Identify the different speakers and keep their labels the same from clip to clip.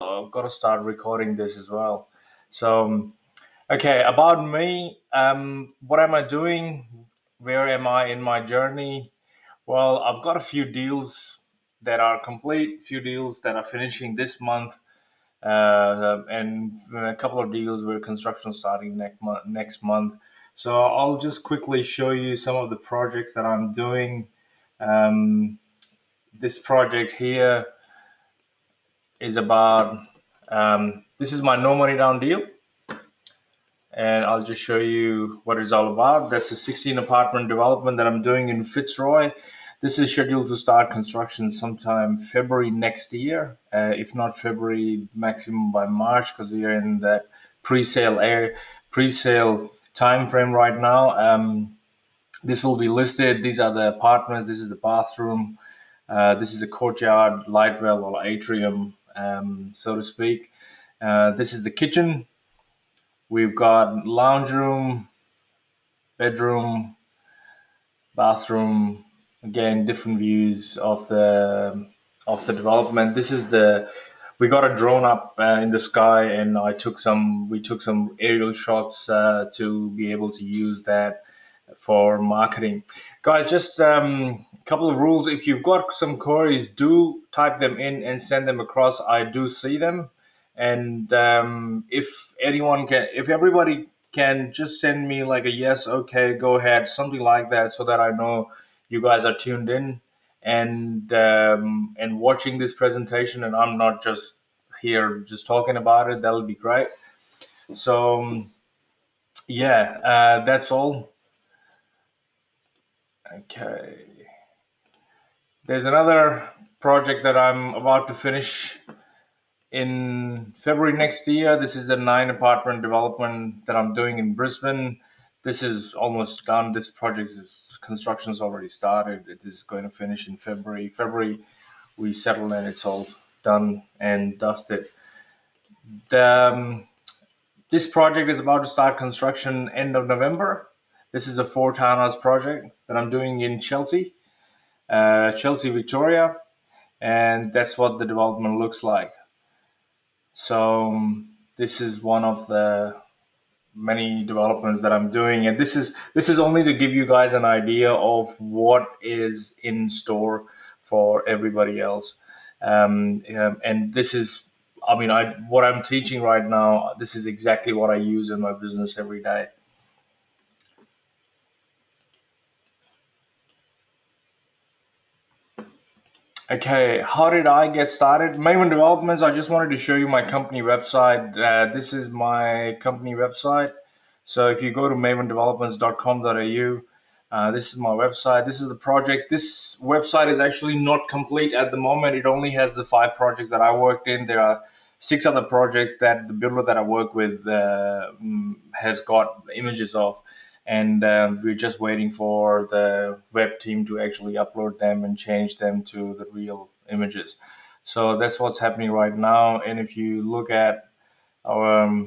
Speaker 1: I've got to start recording this as well. So, okay, about me, what am I doing? Where am I in my journey? Well, I've got a few deals that are complete, few deals that are finishing this month, and a couple of deals where construction starting next month. So I'll just quickly show you some of the projects that I'm doing. Um, this project here is about this is my no money down deal, and I'll just show you what it's all about. That's a 16 apartment development that I'm doing in Fitzroy. This is scheduled to start construction sometime February next year, if not February, maximum by March, because we are in that pre-sale time frame right now. This will be listed. These are the apartments. This is the bathroom. This is a courtyard, light well, or atrium, so to speak. This is the kitchen. We've got lounge room, bedroom, bathroom. Again, different views of the development. This is the we got a drone up in the sky, and we took some aerial shots to be able to use that for marketing. Guys, just a couple of rules. If you've got some queries, do type them in and send them across. I do see them. And if everybody can just send me like a yes, okay, go ahead, something like that, so that I know you guys are tuned in and watching this presentation, and I'm not just here just talking about it. That'll be great. So yeah, that's all. Okay. There's another project that I'm about to finish in February next year. This is a 9 apartment development that I'm doing in Brisbane. This is almost done. This project is construction's already started. It is going to finish in February. February we settle and it's all done and dusted. The, this project is about to start construction end of November. This is a 4 townhouse project that I'm doing in Chelsea, Victoria, and that's what the development looks like. So this is one of the many developments that I'm doing, and this is only to give you guys an idea of what is in store for everybody else. And this is, I mean, what I'm teaching right now. This is exactly what I use in my business every day. Okay, how did I get started? Maven Developments, I just wanted to show you my company website. This is my company website. So if you go to mavendevelopments.com.au, this is my website. This is the project. This website is actually not complete at the moment. It only has the 5 projects that I worked in. There are 6 other projects that the builder that I work with has got images of, and we're just waiting for the web team to actually upload them and change them to the real images. So that's what's happening right now. And if you look at our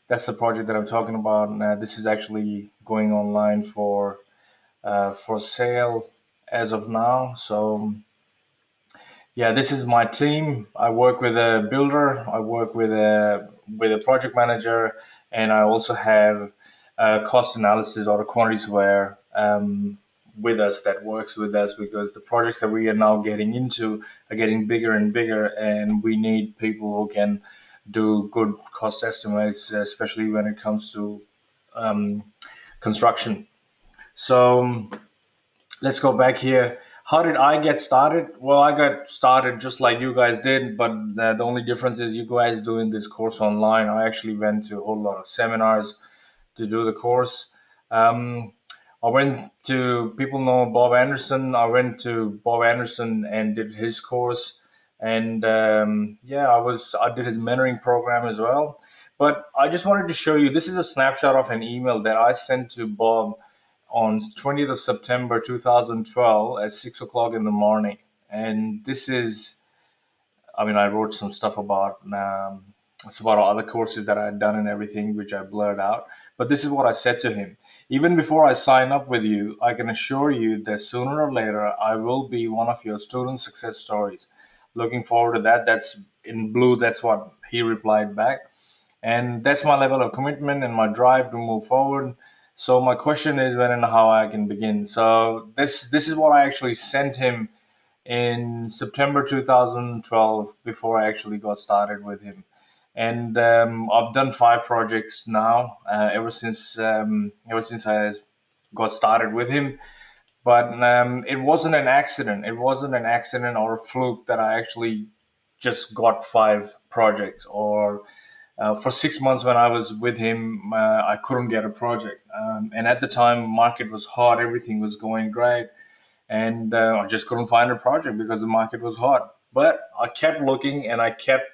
Speaker 1: that's the project that I'm talking about. This is actually going online for sale as of now. So yeah, this is my team. I work with a builder. I work with a project manager, and I also have a cost analysis or a quantity surveyor with us that works with us, because the projects that we are now getting into are getting bigger and bigger, and we need people who can do good cost estimates, especially when it comes to um, construction. So let's go back here. How did I get started? Well, I got started just like you guys did, but the only difference is you guys doing this course online. I actually went to a whole lot of seminars to do the course. Um, I went to, people know Bob Anderson. I went to Bob Anderson and did his course, and yeah, I did his mentoring program as well. But I just wanted to show you. This is a snapshot of an email that I sent to Bob on 20th of September 2012 at 6 o'clock in the morning. And this is, I mean, I wrote some stuff about it's about other courses that I had done and everything, which I blurred out. But this is what I said to him. Even before I sign up with you, I can assure you that sooner or later I will be one of your student success stories. looking forward to that. That's in blue. That's what he replied back. And that's my level of commitment and my drive to move forward. So my question is when and how I can begin. So this is what I actually sent him in September 2012 before I actually got started with him. And I've done 5 projects now ever since I got started with him. But it wasn't an accident. It wasn't an accident or a fluke that I actually just got 5 projects or for 6 months when I was with him, I couldn't get a project. And at the time, market was hot, everything was going great, and I just couldn't find a project because the market was hot. But I kept looking and I kept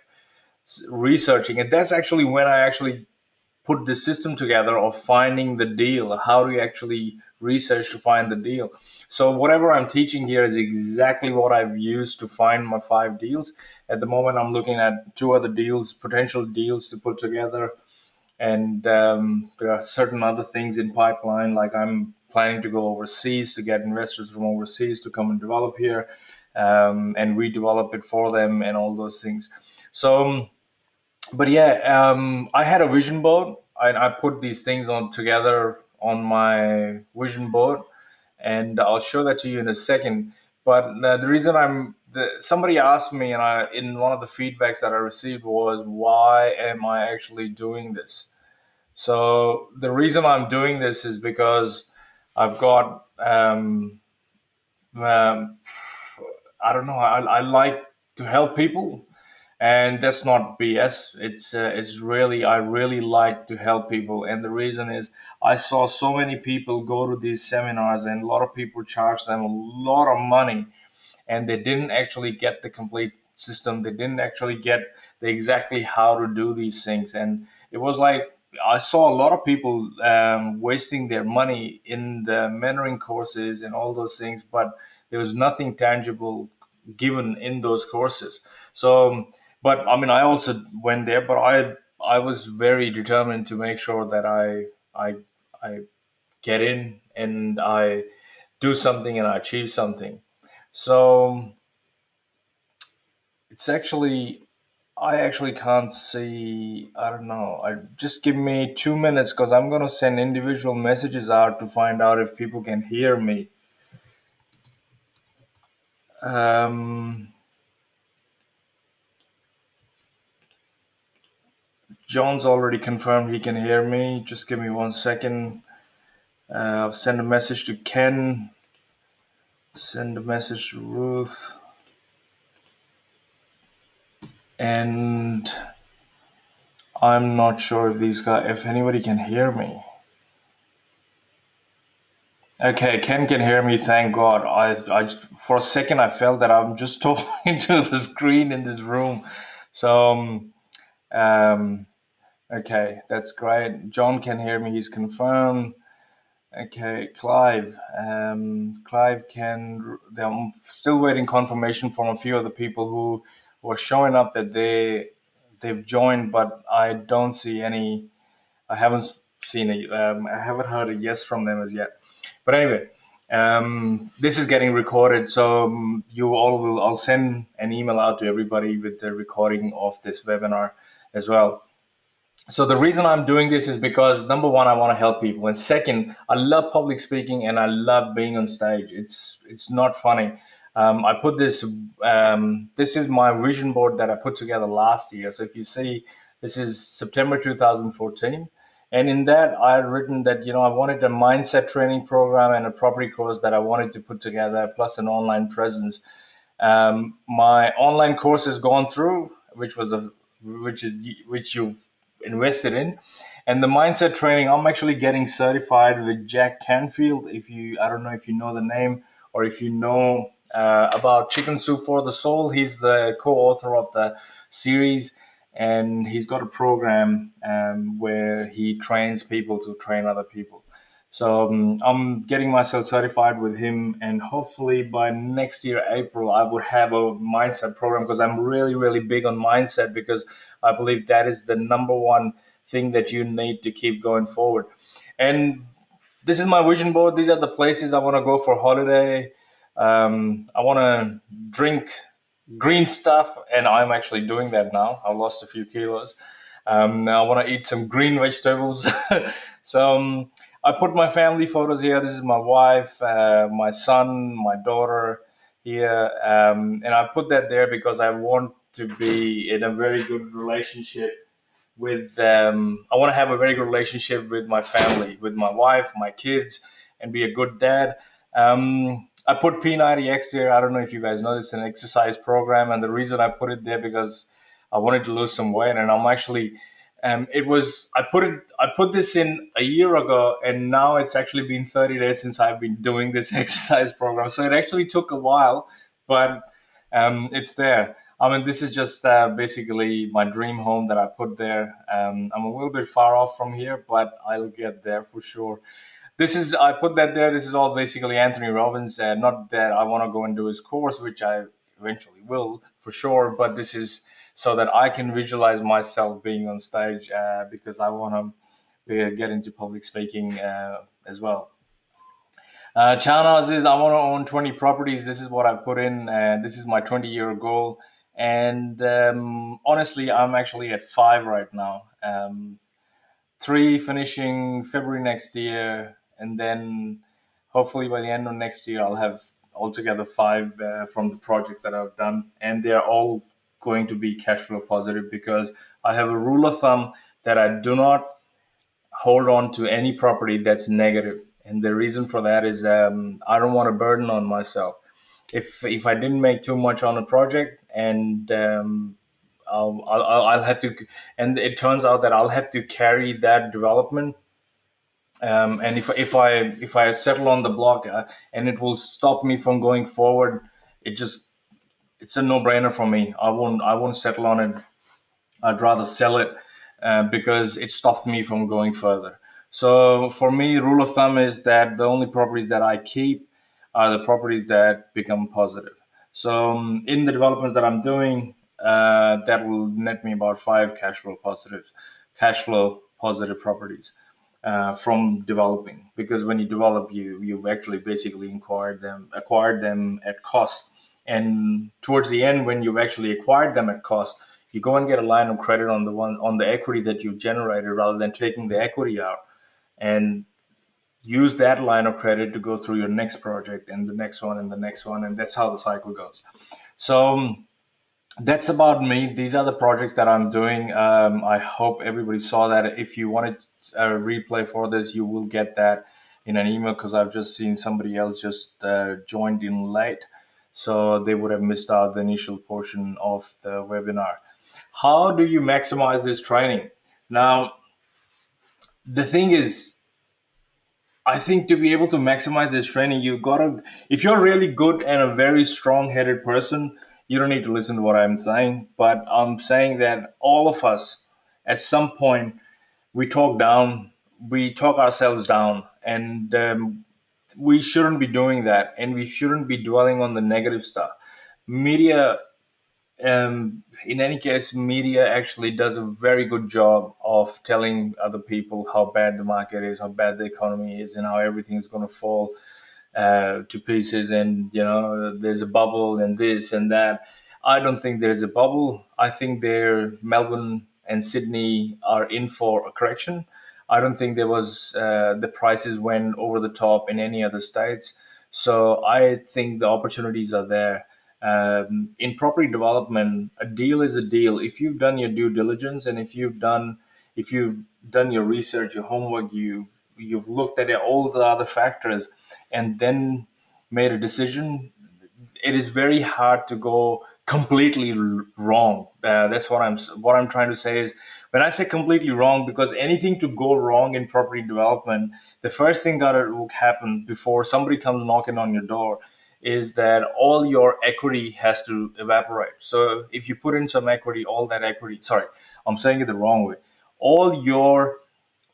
Speaker 1: researching, and that's actually when I actually put the system together of finding the deal. How do you actually research to find the deal? So whatever I'm teaching here is exactly what I've used to find my 5 deals. At the moment, I'm looking at 2 other deals, potential deals to put together, and there are certain other things in pipeline. Like I'm planning to go overseas to get investors from overseas to come and develop here, and redevelop it for them, and all those things. So but yeah, I had a vision board. I put these things on together on my vision board, and I'll show that to you in a second. But the reason somebody asked me, and I in one of the feedbacks that I received was, why am I actually doing this? So the reason I'm doing this is because I've got um, I don't know, I like to help people, and that's not BS. It's really, I really like to help people, and the reason is I saw so many people go to these seminars, and a lot of people charge them a lot of money, and they didn't actually get the complete system. They didn't actually get the exactly how to do these things, and it was like I saw a lot of people wasting their money in the mentoring courses and all those things, but there was nothing tangible given in those courses. So, but I mean, I also went there, but I was very determined to make sure that I get in and I do something and I achieve something. So it's actually, I actually can't see. I don't know. I just give me 2 minutes because I'm gonna send individual messages out to find out if people can hear me. Um, John's already confirmed he can hear me. Just give me 1 second. I'll send a message to Ken. Send a message to Ruth. And I'm not sure if if anybody can hear me. Okay, Ken can hear me. Thank God. For a second, I felt that I'm just talking to the screen in this room. So, um, okay, that's great. John can hear me. He's confirmed. Okay, Clive. Clive can. I'm still waiting confirmation from a few of the people who were showing up that they've joined, but I don't see any. I haven't seen it. I haven't heard a yes from them as yet. But anyway, this is getting recorded, so you all will. I'll send an email out to everybody with the recording of this webinar as well. So the reason I'm doing this is because number one, I want to help people, and second, I love public speaking and I love being on stage. It's not funny. I put this. This is my vision board that I put together last year. So if you see, this is September 2014, and in that I had written that I wanted a mindset training program and a property course that I wanted to put together, plus an online presence. My online course has gone through, which you've invested in, and the mindset training. I'm actually getting certified with Jack Canfield. I don't know if you know the name or if you know about Chicken Soup for the Soul. He's the co-author of the series, and he's got a program where he trains people to train other people. So I'm getting myself certified with him, and hopefully by next year, April, I would have a mindset program because I'm really, really big on mindset because I believe that is the number one thing that you need to keep going forward. And this is my vision board. These are the places I want to go for holiday. I want to drink green stuff, and I'm actually doing that now. I lost a few kilos. Now I want to eat some green vegetables. So I put my family photos here. This is my wife, my son, my daughter here, and I put that there because I want to be in a very good relationship with I want to have a very good relationship with my family, with my wife, my kids, and be a good dad. I put P90X there. I don't know if you guys know, it's an exercise program, and the reason I put it there because I wanted to lose some weight, and I'm actually it was I put this in a year ago, and now it's actually been 30 days since I've been doing this exercise program. So it actually took a while, but it's there. I mean, this is just basically my dream home that I put there. I'm a little bit far off from here, but I'll get there for sure. This is, I put that there. This is all basically Anthony Robbins. Not that I want to go and do his course, which I eventually will for sure, but this is so that I can visualize myself being on stage because I want to get into public speaking as well. Townhouses, I want to own 20 properties. This is what I put in. This is my 20-year goal. And honestly, I'm actually at five right now. Three finishing February next year. And then hopefully by the end of next year, I'll have altogether five from the projects that I've done. And they're all going to be cash flow positive because I have a rule of thumb that I do not hold on to any property that's negative. And the reason for that is I don't want a burden on myself. If I didn't make too much on a project and I'll have to, and it turns out that I'll have to carry that development. And if I settle on the block and it will stop me from going forward, it just it's a no-brainer for me. I won't settle on it. I'd rather sell it because it stops me from going further. So for me, rule of thumb is that the only properties that I keep are the properties that become positive. So in the developments that I'm doing, that will net me about five cash flow positive properties from developing. Because when you develop, you've actually basically acquired them at cost. And towards the end, when you've actually acquired them at cost, you go and get a line of credit on the equity that you've generated rather than taking the equity out and use that line of credit to go through your next project and the next one and the next one, and that's how the cycle goes. So that's about me. These are the projects that I'm doing. I hope everybody saw that. If you wanted a replay for this, you will get that in an email because I've just seen somebody else just joined in late, so they would have missed out the initial portion of the webinar. How do you maximize this training? Now, the thing is, I think to be able to maximize this training, you gotta, if you're really good and a very strong headed person, you don't need to listen to what I'm saying. But I'm saying that all of us, at some point, we talk ourselves down, and we shouldn't be doing that, and we shouldn't be dwelling on the negative stuff. Media in any case, media actually does a very good job of telling other people how bad the market is, how bad the economy is, and how everything is going to fall to pieces. And there's a bubble and this and that. I don't think there's a bubble. I think Melbourne and Sydney are in for a correction. I don't think there was the prices went over the top in any other states. So I think the opportunities are there. In property development, a deal is a deal. If you've done your due diligence and if you've done your research, your homework, you've looked at all the other factors and then made a decision, it is very hard to go completely wrong. That's what I'm trying to say is when I say completely wrong, because anything to go wrong in property development, the first thing that will happen before somebody comes knocking on your door is that all your equity has to evaporate. So if you put in some equity, all that equity, sorry, I'm saying it the wrong way. All your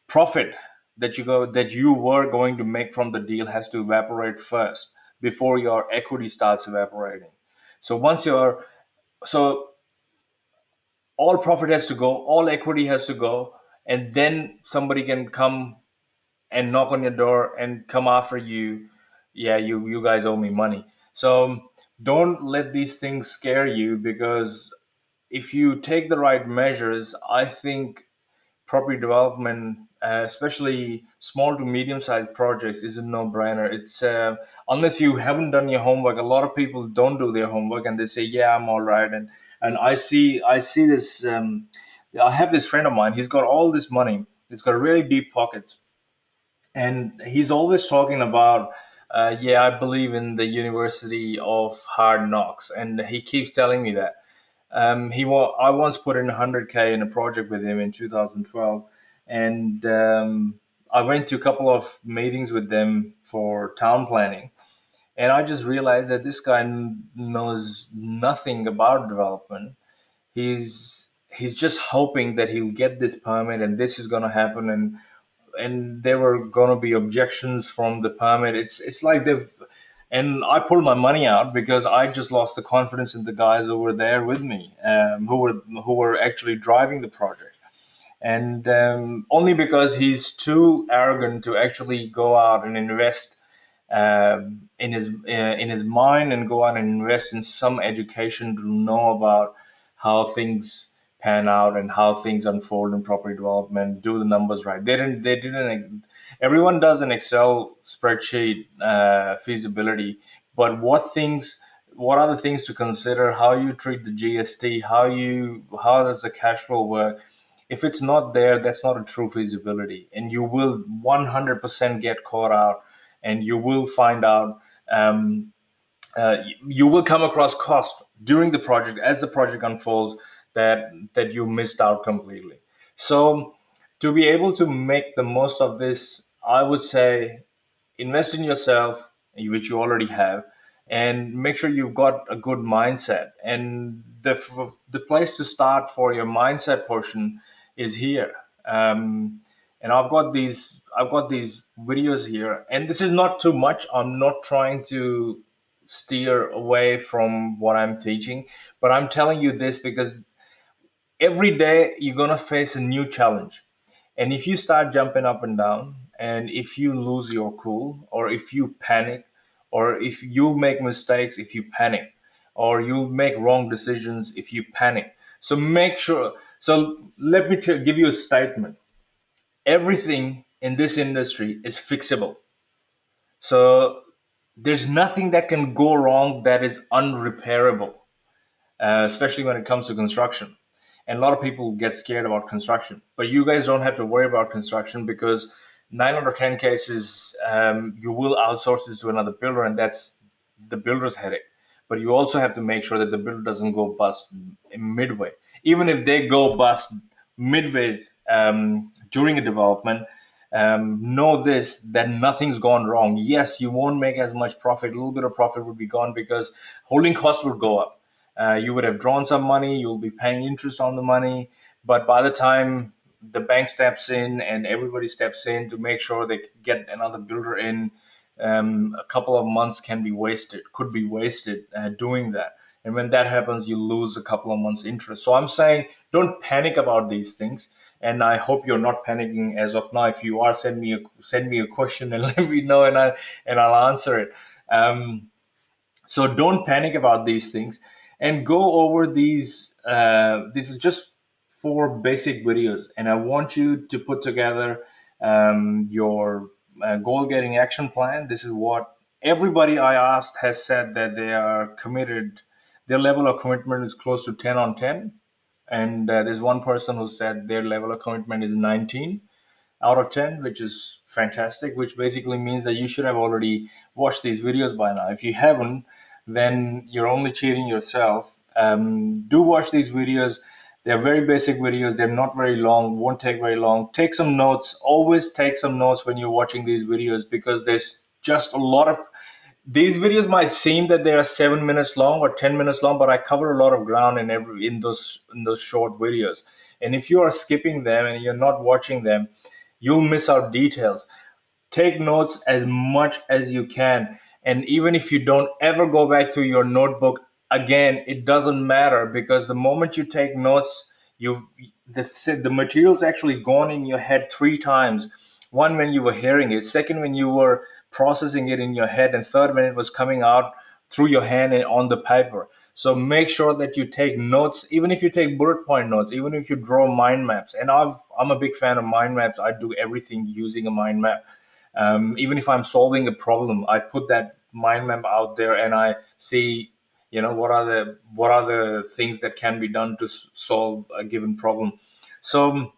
Speaker 1: profit that you were going to make from the deal has to evaporate first before your equity starts evaporating. So once you're so all profit has to go, all equity has to go, and then somebody can come and knock on your door and come after you. Yeah, you guys owe me money. So don't let these things scare you, because if you take the right measures, I think property development, especially small to medium sized projects, is a no brainer. It's unless you haven't done your homework. A lot of people don't do their homework and they say, "Yeah, I'm all right." And I see this. I have this friend of mine. He's got all this money. He's got really deep pockets, and he's always talking about, yeah, I believe in the University of Hard Knocks, and he keeps telling me that. I once put in 100K in a project with him in 2012, and I went to a couple of meetings with them for town planning, and I just realized that this guy knows nothing about development. He's just hoping that he'll get this permit and this is going to happen, and there were going to be objections from the permit. It's like they've, and I pulled my money out because I just lost the confidence in the guys who were there with me, who were actually driving the project, and only because he's too arrogant to actually go out and invest in his mind and go out and invest in some education to know about how things pan out and how things unfold in property development, do the numbers right. They didn't. Everyone does an Excel spreadsheet feasibility, but what are the things to consider? How you treat the GST? How does the cash flow work? If it's not there, that's not a true feasibility, and you will 100% get caught out, and you will find out. Um, you will come across cost during the project as the project unfolds that you missed out completely. So to be able to make the most of this, I would say invest in yourself, which you already have, and make sure you've got a good mindset. And the place to start for your mindset portion is here. And I've got these videos here, and this is not too much. I'm not trying to steer away from what I'm teaching, but I'm telling you this because every day you're gonna face a new challenge. And if you start jumping up and down, and if you lose your cool, or if you panic, or if you make mistakes, if you panic, or you make wrong decisions, if you panic. So make sure. So let me give you a statement. Everything in this industry is fixable. So there's nothing that can go wrong that is unrepairable, especially when it comes to construction. And a lot of people get scared about construction, but you guys don't have to worry about construction because 9 out of 10 cases, you will outsource this to another builder, and that's the builder's headache. But you also have to make sure that the builder doesn't go bust midway. Even if they go bust midway during a development, know this, that nothing's gone wrong. Yes, you won't make as much profit. A little bit of profit would be gone because holding costs would go up. You would have drawn some money, you'll be paying interest on the money, but by the time the bank steps in and everybody steps in to make sure they get another builder in, a couple of months could be wasted doing that. And when that happens, you lose a couple of months interest. So I'm saying don't panic about these things. And I hope you're not panicking as of now. If you are, send me a question and let me know, and I'll answer it. So don't panic about these things and go over these. This is just 4 basic videos, and I want you to put together your goal getting action plan. This is what everybody I asked has said that they are committed. Their level of commitment is close to 10 on 10. And there's one person who said their level of commitment is 19 out of 10, which is fantastic, which basically means that you should have already watched these videos by now. If you haven't, then you're only cheating yourself. Do watch these videos. They're very basic videos. They're not very long, won't take very long. Take some notes. Always take some notes when you're watching these videos because there's just a lot of these videos might seem that they are 7 minutes long or 10 minutes long, but I cover a lot of ground in those short videos. And if you are skipping them and you're not watching them, you'll miss out details. Take notes as much as you can. And even if you don't ever go back to your notebook again, it doesn't matter because the moment you take notes, you the material's actually gone in your head 3 times. One when you were hearing it, second when you were processing it in your head, and third when it was coming out through your hand and on the paper. So make sure that you take notes, even if you take bullet point notes, even if you draw mind maps. And I'm a big fan of mind maps. I do everything using a mind map. Even if I'm solving a problem, I put that mind map out there and I see, what are the things that can be done to solve a given problem. So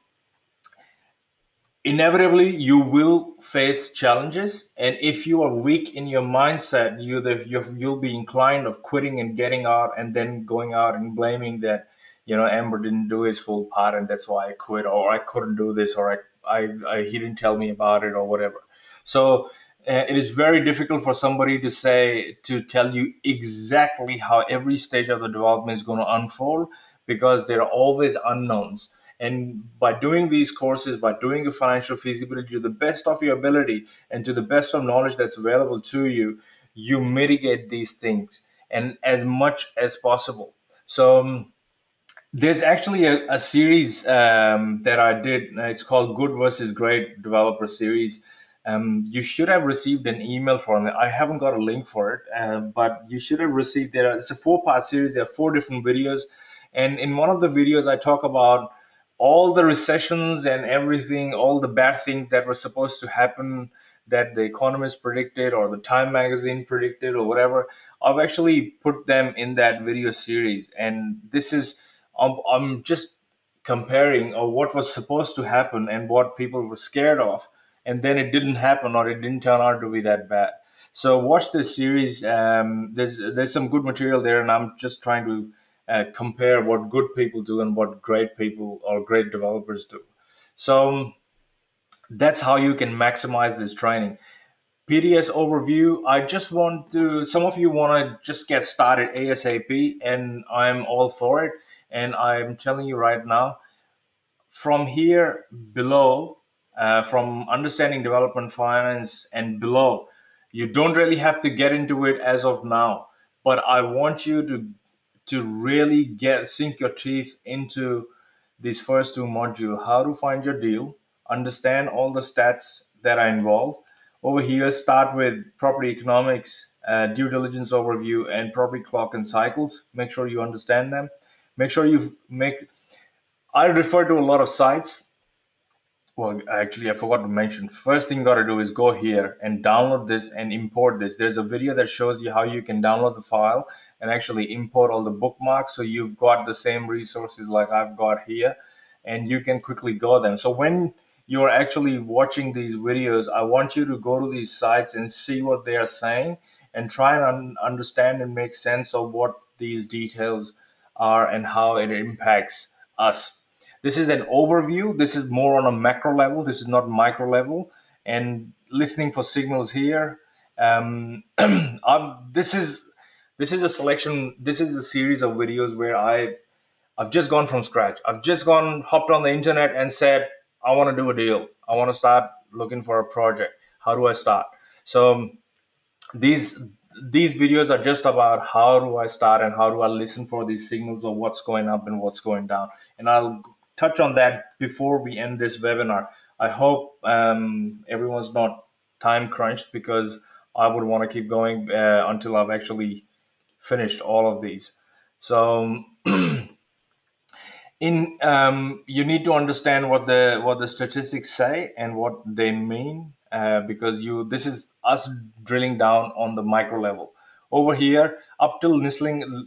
Speaker 1: inevitably you will face challenges, and if you are weak in your mindset, you'll be inclined of quitting and getting out, and then going out and blaming that, Amber didn't do his full part and that's why I quit, or I couldn't do this, or he didn't tell me about it, or whatever. So it is very difficult for somebody to tell you exactly how every stage of the development is going to unfold, because there are always unknowns. And by doing these courses, by doing a financial feasibility to the best of your ability and to the best of knowledge that's available to you, you mitigate these things and as much as possible. So there's actually a series that I did. It's called Good versus Great Developer Series. You should have received an email from it. I haven't got a link for it, but you should have received. It's a four-part series. There are four different videos, and in one of the videos, I talk about all the recessions and everything, all the bad things that were supposed to happen that the economists predicted or the Time magazine predicted or whatever. I've actually put them in that video series, and this is I'm just comparing what was supposed to happen and what people were scared of, and then it didn't happen or it didn't turn out to be that bad. So watch this series. There's some good material there, and I'm just trying to compare what good people do and what great people or great developers do. So that's how you can maximize this training. PDS overview. Some of you want to just get started ASAP, and I'm all for it. And I'm telling you right now, from here below, from understanding development finance and below, you don't really have to get into it as of now. But I want you to really get sink your teeth into these first two modules: how to find your deal, understand all the stats that are involved. Over here, start with property economics, due diligence overview, and property clock and cycles. Make sure you understand them. Make sure you make. I refer to a lot of sites. Well, actually, I forgot to mention. First thing you got to do is go here and download this and import this. There's a video that shows you how you can download the file and actually import all the bookmarks, so you've got the same resources like I've got here, and you can quickly go them. So when you're actually watching these videos, I want you to go to these sites and see what they are saying and try and understand and make sense of what these details are and how it impacts us. This is an overview. This is more on a macro level. This is not micro level. And listening for signals here. This is a selection. This is a series of videos where I've just gone from scratch. I've just gone hopped on the internet and said I want to do a deal. I want to start looking for a project. How do I start? So these these videos are just about how do I start and how do I listen for these signals of what's going up and what's going down. And I'll touch on that before we end this webinar. I hope everyone's not time crunched, because I would want to keep going until I've actually finished all of these. So in you need to understand what the statistics say and what they mean, because you this is us drilling down on the micro level. Over here, up to listening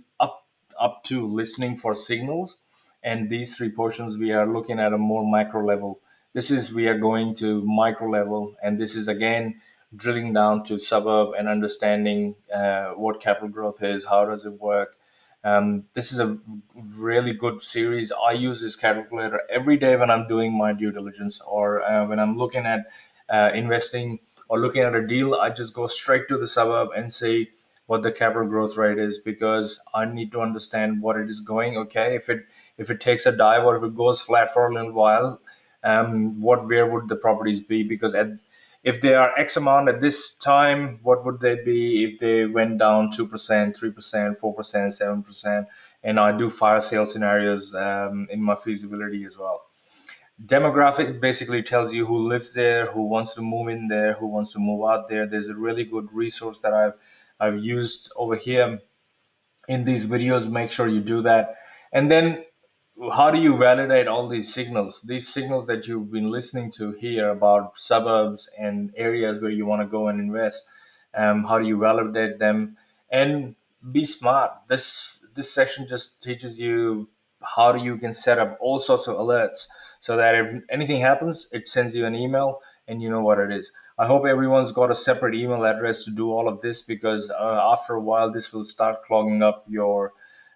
Speaker 1: for signals, and these three portions we are looking at a more micro level. This is we are going to micro level, and this is again drilling down to suburb and understanding what capital growth is, how does it work. This is a really good series. I use this calculator every day when I'm doing my due diligence, or when I'm looking at investing or looking at a deal. I just go straight to the suburb and see what the capital growth rate is, because I need to understand what it is going. Okay, if it takes a dive or if it goes flat for a little while, where would the properties be? Because if they are X amount at this time, what would they be if they went down 2%, 3%, 4%, 7%? And I do fire sale scenarios in my feasibility as well. Demographics basically tells you who lives there, who wants to move in there, who wants to move out there. There's a really good resource that I've I've used over here in these videos. Make sure you do that. And then how do you validate all these signals? These signals that you've been listening to here about suburbs and areas where you want to go and invest. How do you validate them? And be smart. This section just teaches you how you can set up all sorts of alerts so that if anything happens, it sends you an email and you know what it is. I hope everyone's got a separate email address to do all of this, because after a while this will start clogging up your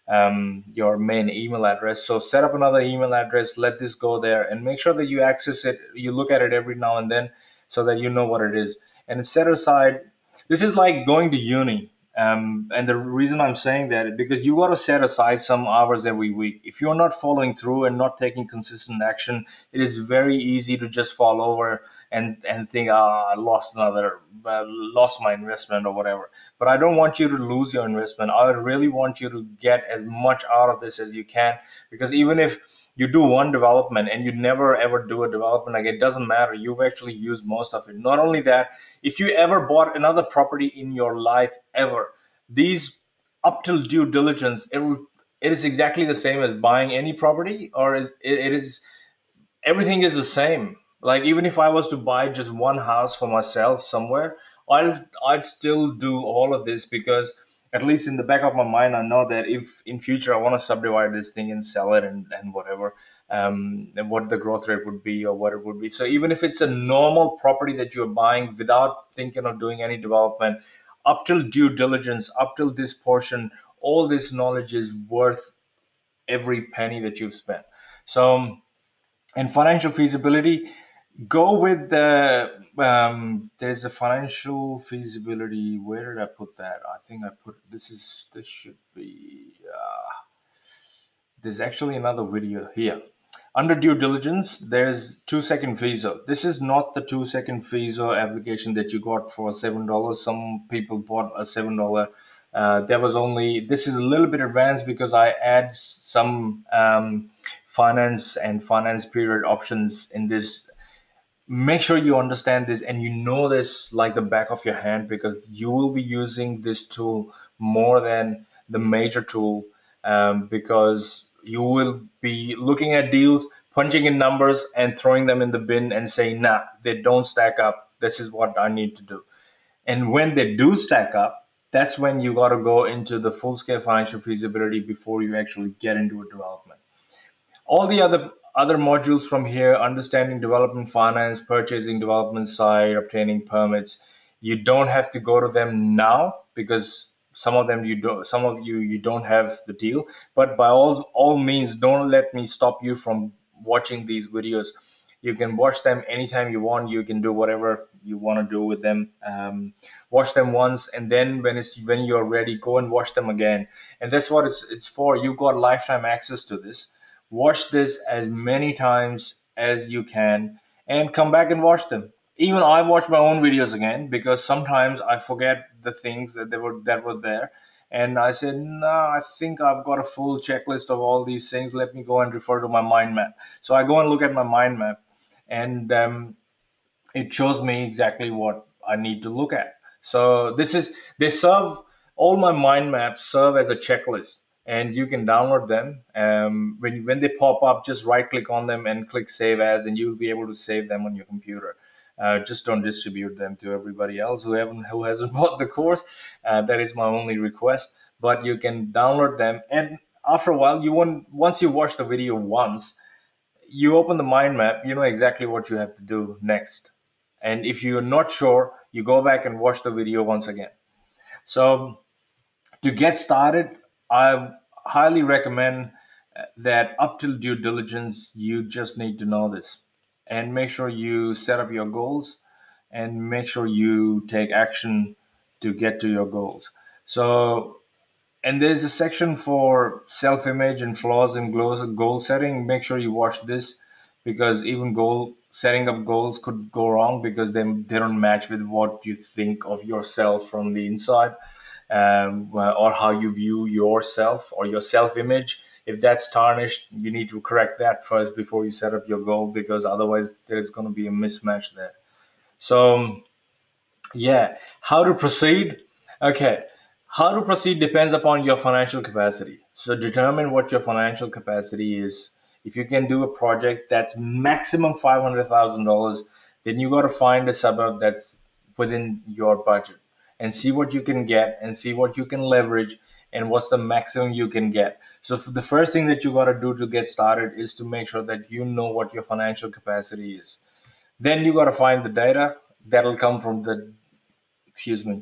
Speaker 1: main email address. So set up another email address, let this go there, and make sure that you access it, you look at it every now and then so that you know what it is. And set aside, this is like going to uni. And the reason I'm saying that is because you got to set aside some hours every week. If you're not following through and not taking consistent action, it is very easy to just fall over and think, I lost my investment or whatever. But I don't want you to lose your investment. I really want you to get as much out of this as you can, because even if you do one development and you never ever do a development, like, it doesn't matter. You've actually used most of it. Not only that, if you ever bought another property in your life ever, these up till due diligence, it is exactly the same as buying any property, or it is everything is the same. Like, even if I was to buy just one house for myself somewhere, I'd still do all of this, because at least in the back of my mind, I know that if in future I want to subdivide this thing and sell it and whatever, and what the growth rate would be or what it would be. So even if it's a normal property that you're buying without thinking of doing any development, up till due diligence, up till this portion, all this knowledge is worth every penny that you've spent. So, and financial feasibility, go with there's a financial feasibility. Where did I put that? I think I put, this should be, there's actually another video here. Under due diligence, there's 2-second visa. This is not the 2-second visa application that you got for $7. Some people bought a $7. There was only, this is a little bit advanced because I add some finance and finance period options in this. Make sure you understand this and you know this like the back of your hand, because you will be using this tool more than the major tool, because you will be looking at deals, punching in numbers and throwing them in the bin and saying, nah, they don't stack up, this is what I need to do. And when they do stack up, that's when you got to go into the full scale financial feasibility before you actually get into a development. All the other modules from here, understanding development finance, purchasing development side, obtaining permits, you don't have to go to them now, because some of them you don't, some of you don't have the deal. But by all means, don't let me stop you from watching these videos. You can watch them anytime you want. You can do whatever you want to do with them. Watch them once, and then when you're ready, go and watch them again. And that's what it's for. You've got lifetime access to this. Watch this as many times as you can and come back and watch them. Even I watch my own videos again, because sometimes I forget the things that were there. And I said, nah, I think I've got a full checklist of all these things. Let me go and refer to my mind map. So I go and look at my mind map, and it shows me exactly what I need to look at. So they serve, all my mind maps serve as a checklist, and you can download them. When they pop up, just right click on them and click save as, and you'll be able to save them on your computer. Just don't distribute them to everybody else who hasn't bought the course. That is my only request. But you can download them, and after a while, once you watch the video once, you open the mind map, you know exactly what you have to do next. And if you're not sure, you go back and watch the video once again. So to get started, I highly recommend that up till due diligence, you just need to know this, and make sure you set up your goals and make sure you take action to get to your goals. So, and there's a section for self-image and flaws in goal setting. Make sure you watch this, because even setting up goals could go wrong, because they don't match with what you think of yourself from the inside, or how you view yourself or your self-image. If that's tarnished, you need to correct that first before you set up your goal, because otherwise there's going to be a mismatch there. So yeah, how to proceed? Okay. How to proceed depends upon your financial capacity. So determine what your financial capacity is. If you can do a project that's maximum $500,000, then you got to find a suburb that's within your budget and see what you can get and see what you can leverage and what's the maximum you can get. So the first thing that you got to do to get started is to make sure that you know what your financial capacity is. Then you got to find the data that'll come from excuse me,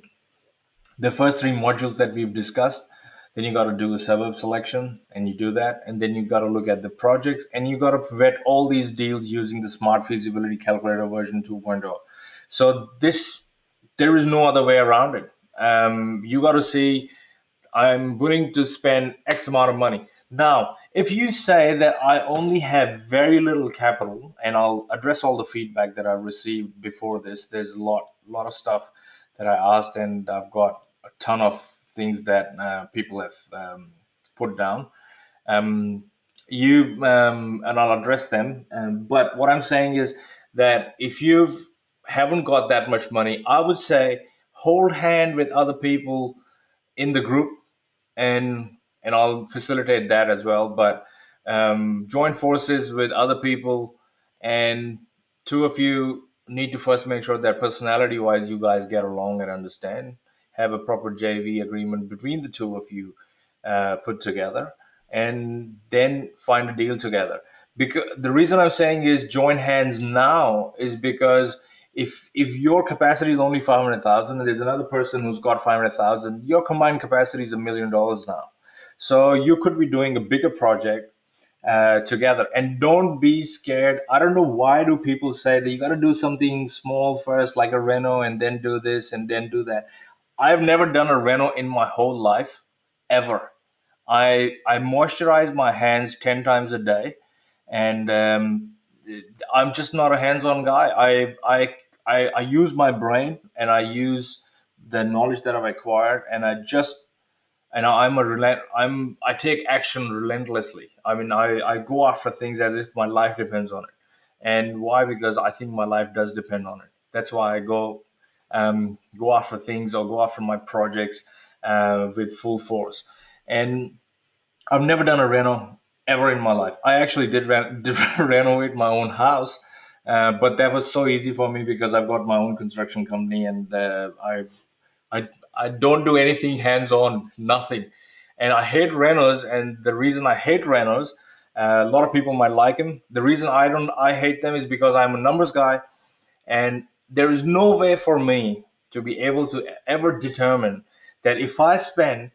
Speaker 1: the first three modules that we've discussed. Then you got to do a suburb selection and you do that. And then you got to look at the projects and you got to vet all these deals using the Smart Feasibility Calculator version 2.0. So there is no other way around it. You got to see I'm willing to spend X amount of money. Now, if you say that I only have very little capital, and I'll address all the feedback that I've received before this, there's a lot of stuff that I asked, and I've got a ton of things that people have put down. Um, and I'll address them. But what I'm saying is that if you haven't got that much money, I would say hold hand with other people in the group and I'll facilitate that as well. But join forces with other people, and two of you need to first make sure that personality-wise you guys get along and understand. Have a proper JV agreement between the two of you put together, and then find a deal together. Because the reason I'm saying is join hands now is because if your capacity is only 500,000 and there's another person who's got 500,000, your combined capacity is $1 million now. So you could be doing a bigger project together. And don't be scared. I don't know why do people say that you got to do something small first, like a reno, and then do this and then do that. I've never done a reno in my whole life, ever. I moisturize my hands 10 times a day, and I'm just not a hands-on guy. I use my brain and I use the knowledge that I've acquired, and I take action relentlessly. I mean, I go after things as if my life depends on it. And why? Because I think my life does depend on it. That's why I go after things or go after my projects with full force. And I've never done a reno ever in my life. I actually did renovate my own house, but that was so easy for me because I've got my own construction company, and I don't do anything hands-on, nothing. And I hate renos, and the reason I hate renos, a lot of people might like them. The reason I hate them is because I'm a numbers guy, and there is no way for me to be able to ever determine that if I spend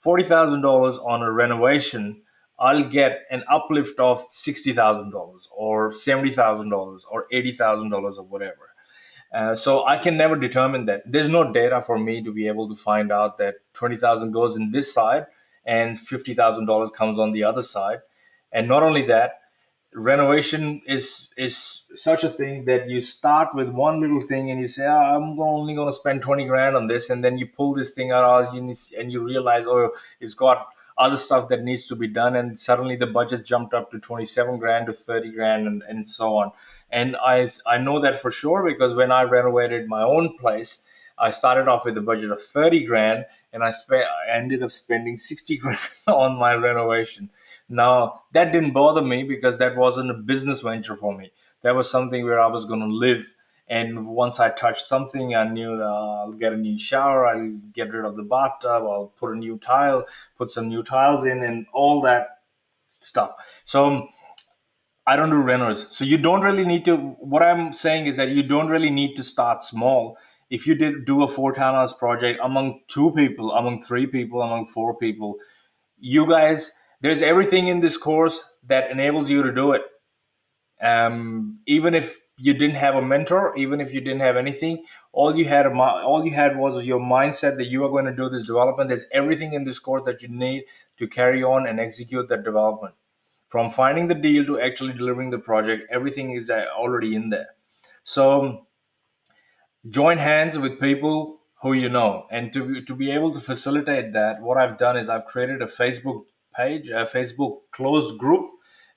Speaker 1: $40,000 on a renovation, I'll get an uplift of $60,000 or $70,000 or $80,000 or whatever. So I can never determine that. There's no data for me to be able to find out that 20,000 goes in this side and $50,000 comes on the other side. And not only that, renovation is such a thing that you start with one little thing and you say, I'm only going to spend 20 grand on this, and then you pull this thing out and you realize, oh, it's got other stuff that needs to be done, and suddenly the budget jumped up to 27 grand to 30 grand and so on. And I know that for sure because when I renovated my own place, I started off with a budget of 30 grand, and I ended up spending 60 grand on my renovation. Now, that didn't bother me because that wasn't a business venture for me. That was something where I was going to live. And once I touched something, I knew that I'll get a new shower, I'll get rid of the bathtub, I'll put a new tile, put some new tiles in, and all that stuff. So I don't do renos. So you don't really need to, what I'm saying is that you don't really need to start small. If you did do a 4 townhouse project among two people, among three people, among four people, you guys, there's everything in this course that enables you to do it. Even if you didn't have a mentor, even if you didn't have anything, all you had was your mindset that you are going to do this development. There's everything in this course that you need to carry on and execute that development. From finding the deal to actually delivering the project, everything is already in there. So join hands with people who you know, and to be able to facilitate that, what I've done is I've created a Facebook page, a Facebook closed group.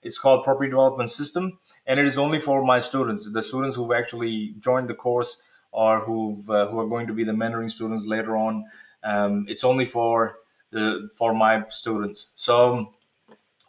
Speaker 1: It's called Property Development System, and it is only for my students, the students who've actually joined the course or who are going to be the mentoring students later on. It's only for my students. So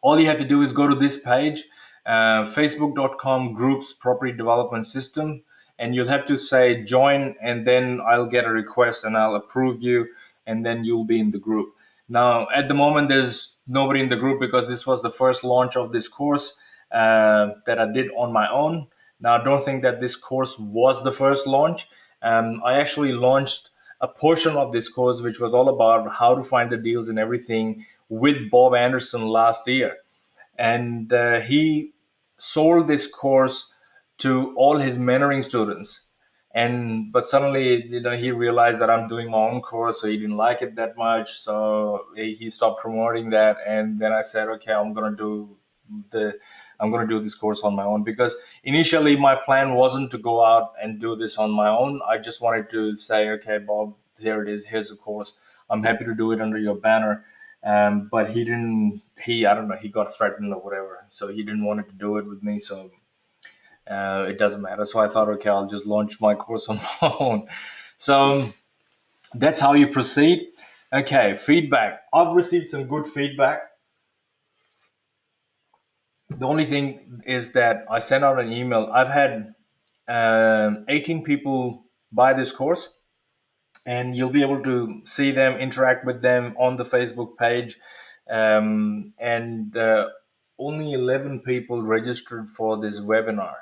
Speaker 1: all you have to do is go to this page, facebook.com groups property development system, and you'll have to say join, and then I'll get a request and I'll approve you, and then you'll be in the group. Now, at the moment, there's nobody in the group because this was the first launch of this course that I did on my own. Now, don't think that this course was the first launch. I actually launched a portion of this course, which was all about how to find the deals and everything, with Bob Anderson last year. And he sold this course to all his mentoring students. And but suddenly, he realized that I'm doing my own course, so he didn't like it that much. So he stopped promoting that. And then I said, okay, the I'm gonna do this course on my own, because initially my plan wasn't to go out and do this on my own. I just wanted to say, okay, Bob, here it is. Here's the course. I'm happy to do it under your banner. But he didn't. I don't know. He got threatened or whatever, so he didn't want to do it with me. So it doesn't matter. So I thought, okay, I'll just launch my course on my own. So that's how you proceed. Okay, feedback. I've received some good feedback. The only thing is that I sent out an email. I've had 18 people buy this course, and you'll be able to see them, interact with them on the Facebook page. And only 11 people registered for this webinar.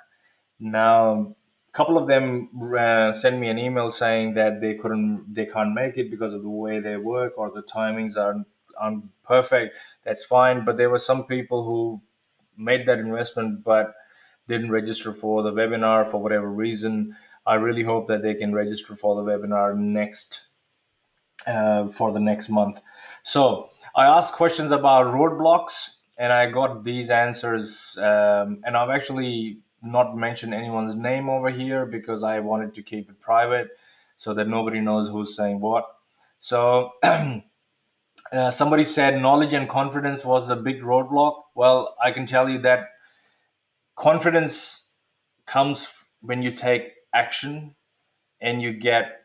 Speaker 1: Now, a couple of them sent me an email saying that they can't make it because of the way they work, or the timings aren't perfect. That's fine, but there were some people who made that investment but didn't register for the webinar for whatever reason. I really hope that they can register for the webinar for the next month. So I asked questions about roadblocks, and I got these answers. And I've actually not mentioned anyone's name over here because I wanted to keep it private so that nobody knows who's saying what. So somebody said knowledge and confidence was a big roadblock. Well, I can tell you that confidence comes when you take action and you get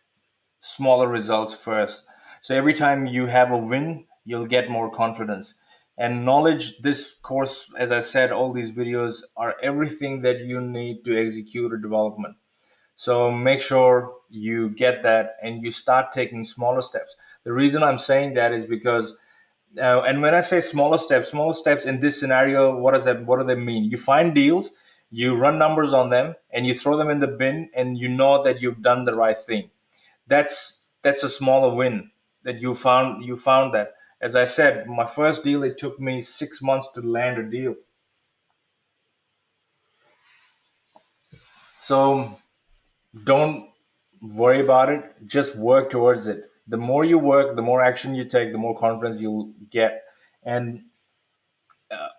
Speaker 1: smaller results first. So every time you have a win, you'll get more confidence. And knowledge, this course, as I said, all these videos are everything that you need to execute a development. So make sure you get that and you start taking smaller steps. The reason I'm saying that is because and when I say smaller steps in this scenario, what do they mean? You find deals, you run numbers on them, and you throw them in the bin, and you know that you've done the right thing. That's a smaller win that you found that. As I said, my first deal, it took me 6 months to land a deal. So don't worry about it, just work towards it. The more you work, the more action you take, the more confidence you'll get. And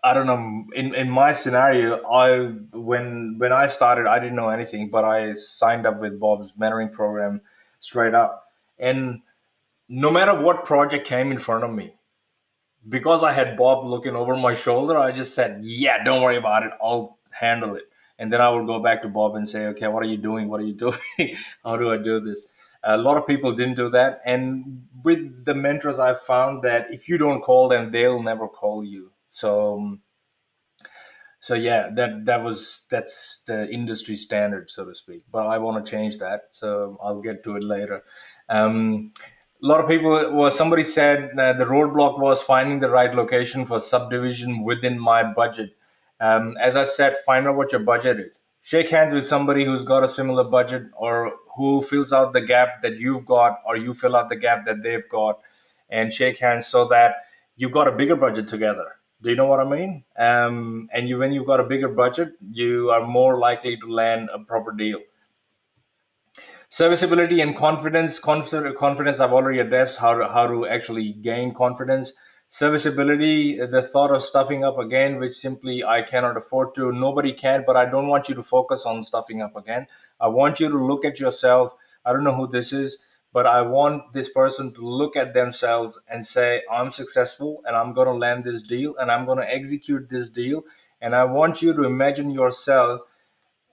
Speaker 1: I don't know, in my scenario, when I started, I didn't know anything, but I signed up with Bob's mentoring program straight up. And no matter what project came in front of me, because I had Bob looking over my shoulder, I just said, "Yeah, don't worry about it. I'll handle it." And then I would go back to Bob and say, "Okay, what are you doing? What are you doing? How do I do this?" A lot of people didn't do that, and with the mentors, I found that if you don't call them, they'll never call you. So yeah, that's the industry standard, so to speak. But I want to change that, so I'll get to it later. A lot of people, well, somebody said the roadblock was finding the right location for subdivision within my budget. As I said, find out what your budget is. Shake hands with somebody who's got a similar budget, or who fills out the gap that you've got, or you fill out the gap that they've got, and shake hands so that you've got a bigger budget together. Do you know what I mean? And when you've got a bigger budget, you are more likely to land a proper deal. Serviceability and confidence. Confidence, I've already addressed how to actually gain confidence. Serviceability, the thought of stuffing up again, which simply I cannot afford to. Nobody can, but I don't want you to focus on stuffing up again. I want you to look at yourself. I don't know who this is, but I want this person to look at themselves and say, I'm successful and I'm going to land this deal and I'm going to execute this deal. And I want you to imagine yourself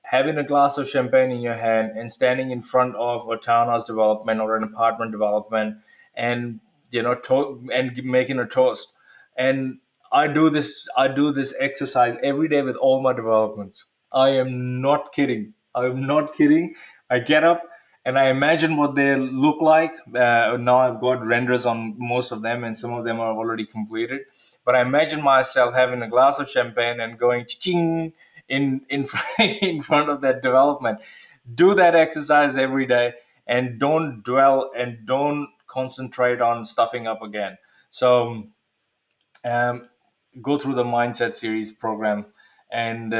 Speaker 1: having a glass of champagne in your hand and standing in front of a townhouse development or an apartment development, and and making a toast. And I do this exercise every day with all my developments. I am not kidding. I'm not kidding. I get up and I imagine what they look like. Now I've got renders on most of them, and some of them are already completed. But I imagine myself having a glass of champagne and going ching in in front of that development. Do that exercise every day, and don't dwell and don't concentrate on stuffing up again. So um, go through the mindset series program, and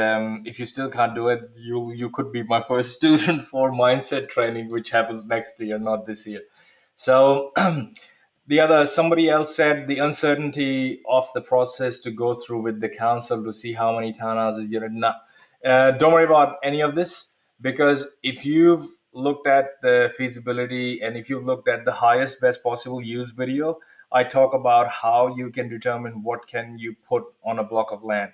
Speaker 1: if you still can't do it, you could be my first student for mindset training, which happens next year, not this year. So the other somebody else said the uncertainty of the process to go through with the council to see how many townhouses you're in. Don't worry about any of this, because if you've looked at the feasibility and if you've looked at the highest best possible use video, I talk about how you can determine what can you put on a block of land,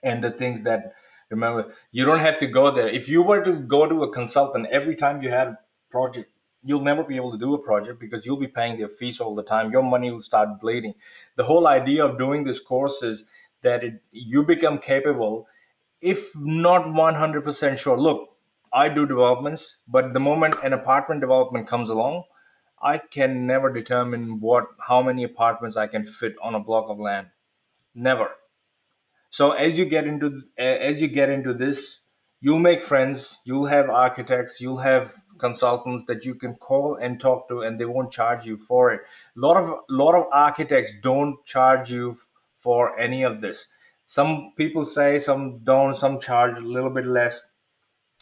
Speaker 1: and the things that, remember, you don't have to go there. If you were to go to a consultant every time you had a project, you'll never be able to do a project, because you'll be paying their fees all the time. Your money will start bleeding. The whole idea of doing this course is that you become capable, if not 100% sure. Look, I do developments, but the moment an apartment development comes along, I can never determine how many apartments I can fit on a block of land. Never. So as you get into this, you'll make friends, you'll have architects, you'll have consultants that you can call and talk to, and they won't charge you for it. A lot of architects don't charge you for any of this. Some people say, some don't, some charge a little bit less.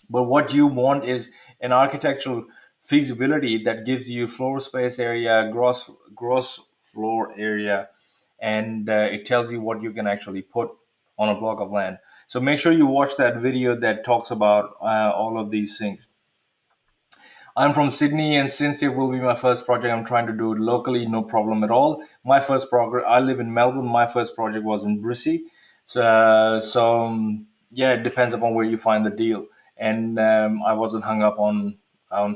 Speaker 1: But what you want is an architectural feasibility that gives you floor space area, gross floor area, and it tells you what you can actually put on a block of land. So make sure you watch that video that talks about all of these things. I'm from Sydney, and since it will be my first project, I'm trying to do it locally, no problem at all. My first project, I live in Melbourne. My first project was in Brissy, so yeah, it depends upon where you find the deal. And I wasn't hung up on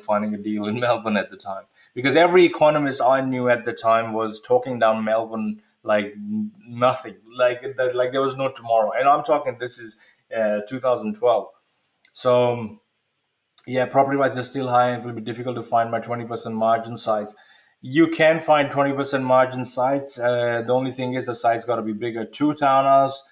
Speaker 1: finding a deal in Melbourne at the time, because every economist I knew at the time was talking down Melbourne like nothing, like there was no tomorrow. And I'm talking, this is 2012. So yeah, property rights are still high, and it will be difficult to find my 20% margin sites. You can find 20% margin sites. The only thing is the site's got to be bigger. Two townhouse,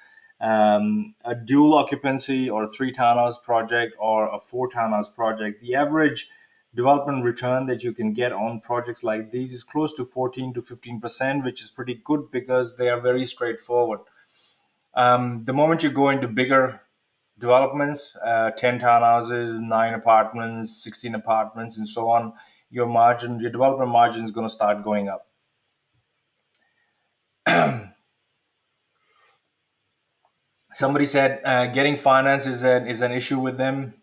Speaker 1: a dual occupancy or a three townhouse project, or a four townhouse project. The average development return that you can get on projects like these is close to 14 to 15%, which is pretty good because they are very straightforward. The moment you go into bigger developments, 10 townhouses, 9 apartments, 16 apartments, and so on, your development margin is going to start going up. Somebody said getting finance is an issue with them.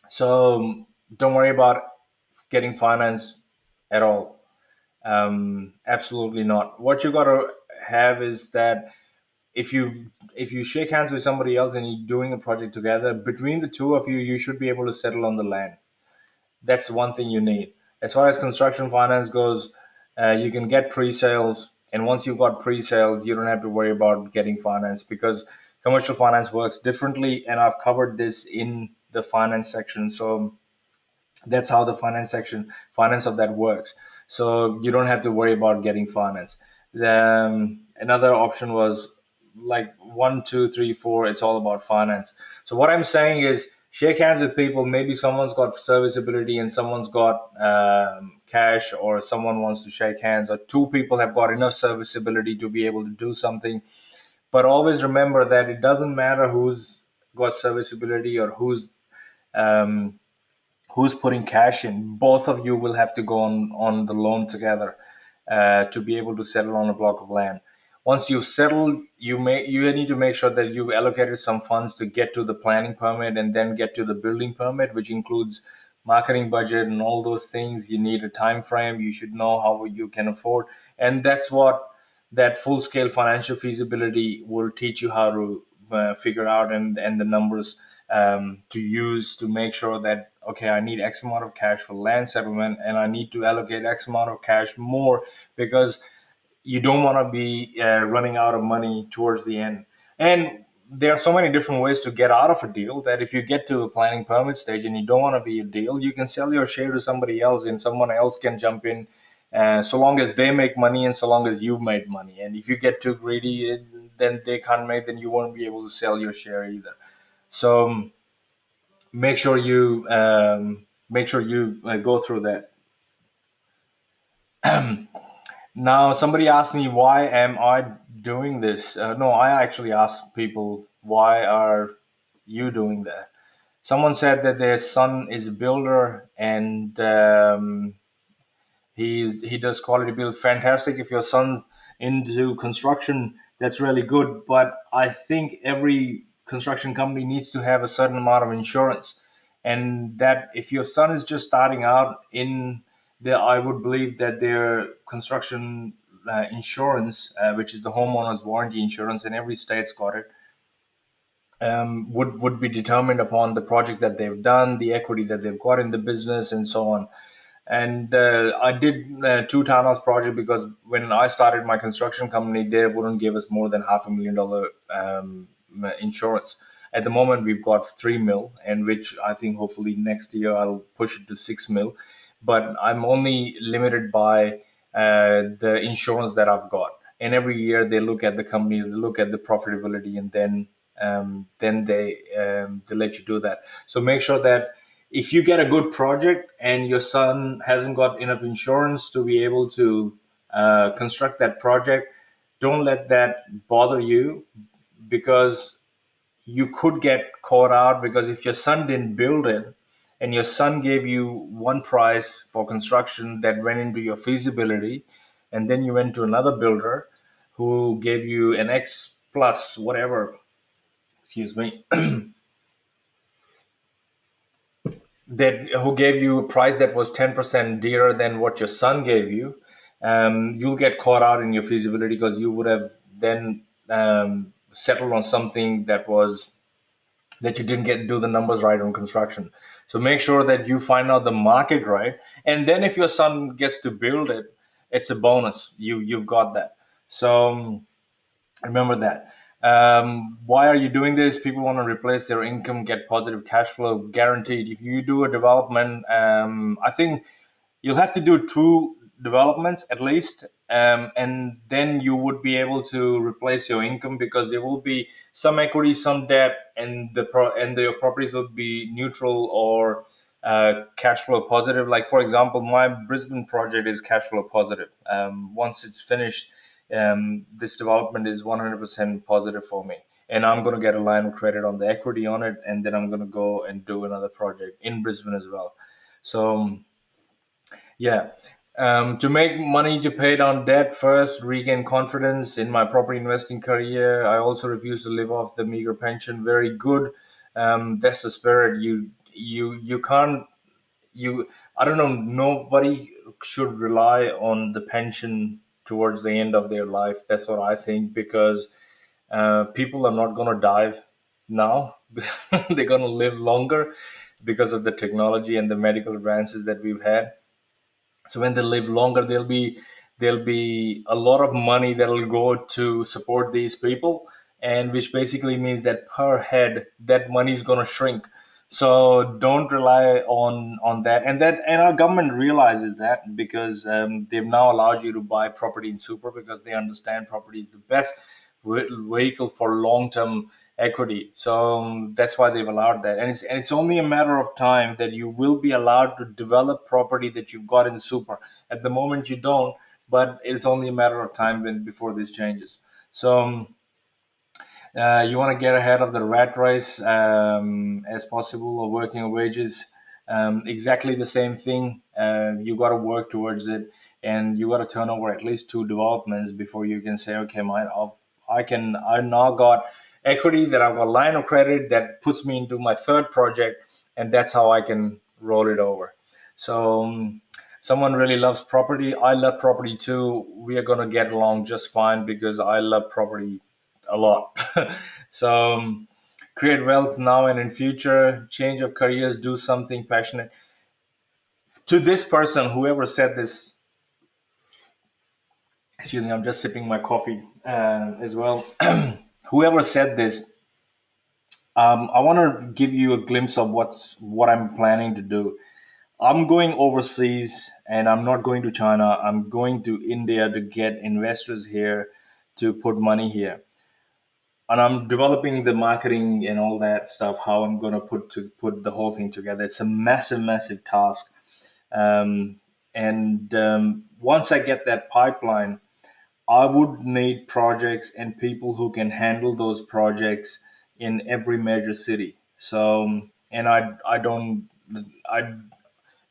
Speaker 1: So don't worry about getting finance at all. Absolutely not. What you got to have is that if you shake hands with somebody else and you're doing a project together, between the two of you, you should be able to settle on the land. That's one thing you need. As far as construction finance goes, you can get pre-sales, and once you've got pre-sales, you don't have to worry about getting finance, because commercial finance works differently, and I've covered this in the finance section. So that's how the finance of that works. So you don't have to worry about getting finance. Another option was like one, two, three, four. It's all about finance. So what I'm saying is, shake hands with people. Maybe someone's got serviceability and someone's got cash, or someone wants to shake hands, or two people have got enough serviceability to be able to do something. But always remember that it doesn't matter who's got serviceability or um, who's putting cash in. Both of you will have to go on the loan together to be able to settle on a block of land. Once you've settled, you need to make sure that you've allocated some funds to get to the planning permit and then get to the building permit, which includes marketing budget and all those things. You need a time frame. You should know how you can afford, and that's what that full scale financial feasibility will teach you how to figure out, and the numbers to use to make sure that okay, I need X amount of cash for land settlement, and I need to allocate X amount of cash more, because you don't want to be running out of money towards the end. And there are so many different ways to get out of a deal, that if you get to a planning permit stage and you don't want to be a deal, you can sell your share to somebody else, and someone else can jump in, so long as they make money and so long as you've made money. And if you get too greedy, then they can't make, then you won't be able to sell your share either. So make sure you go through that. Now, somebody asked me, why am I doing this? No, I actually asked people, why are you doing that? Someone said that their son is a builder, and he does quality build. Fantastic. If your son's into construction, that's really good. But I think every construction company needs to have a certain amount of insurance, and that if your son is just starting out in there, I would believe that their construction insurance, which is the homeowner's warranty insurance, and every state's got it, would be determined upon the projects that they've done, the equity that they've got in the business, and so on. And I did two townhouse project, because when I started my construction company, they wouldn't give us more than $500,000 insurance. At the moment, we've got 3 mil, and which I think hopefully next year I'll push it to 6 mil. But I'm only limited by the insurance that I've got. And every year they look at the company, they look at the profitability, and then they let you do that. So make sure that if you get a good project and your son hasn't got enough insurance to be able to construct that project, don't let that bother you, because you could get caught out. Because if your son didn't build it, and your son gave you one price for construction that went into your feasibility, and then you went to another builder who gave you an X plus whatever, excuse me, that who gave you a price that was 10% dearer than what your son gave you, you'll get caught out in your feasibility, because you would have then settled on something that you didn't get do the numbers right on construction. So make sure that you find out the market right, and then if your son gets to build it, it's a bonus. You've got that. So remember that. Why are you doing this? People want to replace their income, get positive cash flow guaranteed. If you do a development, I think you'll have to do two developments at least, and then you would be able to replace your income, because there will be some equity, some debt, and your properties will be neutral or cash flow positive. Like for example, my Brisbane project is cash flow positive. Once it's finished, this development is 100% positive for me, and I'm going to get a line of credit on the equity on it, and then I'm going to go and do another project in Brisbane as well. So yeah. To make money to pay down debt first, regain confidence in my property investing career. I also refuse to live off the meager pension. Very good. That's the spirit. You can't you. I don't know. Nobody should rely on the pension towards the end of their life. That's what I think, because people are not gonna die now. They're gonna live longer because of the technology and the medical advances that we've had. So when they live longer, there'll be a lot of money that'll go to support these people, and which basically means that per head, that money is going to shrink. So don't rely on that, and our government realizes that, because they've now allowed you to buy property in super, because they understand property is the best vehicle for long-term equity. So that's why they've allowed that, and it's only a matter of time that you will be allowed to develop property that you've got in super. At the moment, you don't, but it's only a matter of time before this changes. So you want to get ahead of the rat race as possible, or working wages. Exactly the same thing. You got to work towards it, and you got to turn over at least two developments before you can say, okay, I now got equity, that I've got line of credit that puts me into my third project, and that's how I can roll it over. So someone really loves property. I love property too. We are gonna get along just fine, because I love property a lot. So create wealth now and in future, change of careers, do something passionate. To this person, whoever said this, excuse me, I'm just sipping my coffee as well. Whoever said this, I want to give you a glimpse of what I'm planning to do. I'm going overseas and I'm not going to China. I'm going to India to get investors here to put money here. And I'm developing the marketing and all that stuff, how I'm going to put the whole thing together. It's a massive, massive task. Um, and once I get that pipeline, I would need projects and people who can handle those projects in every major city. So, and I don't, I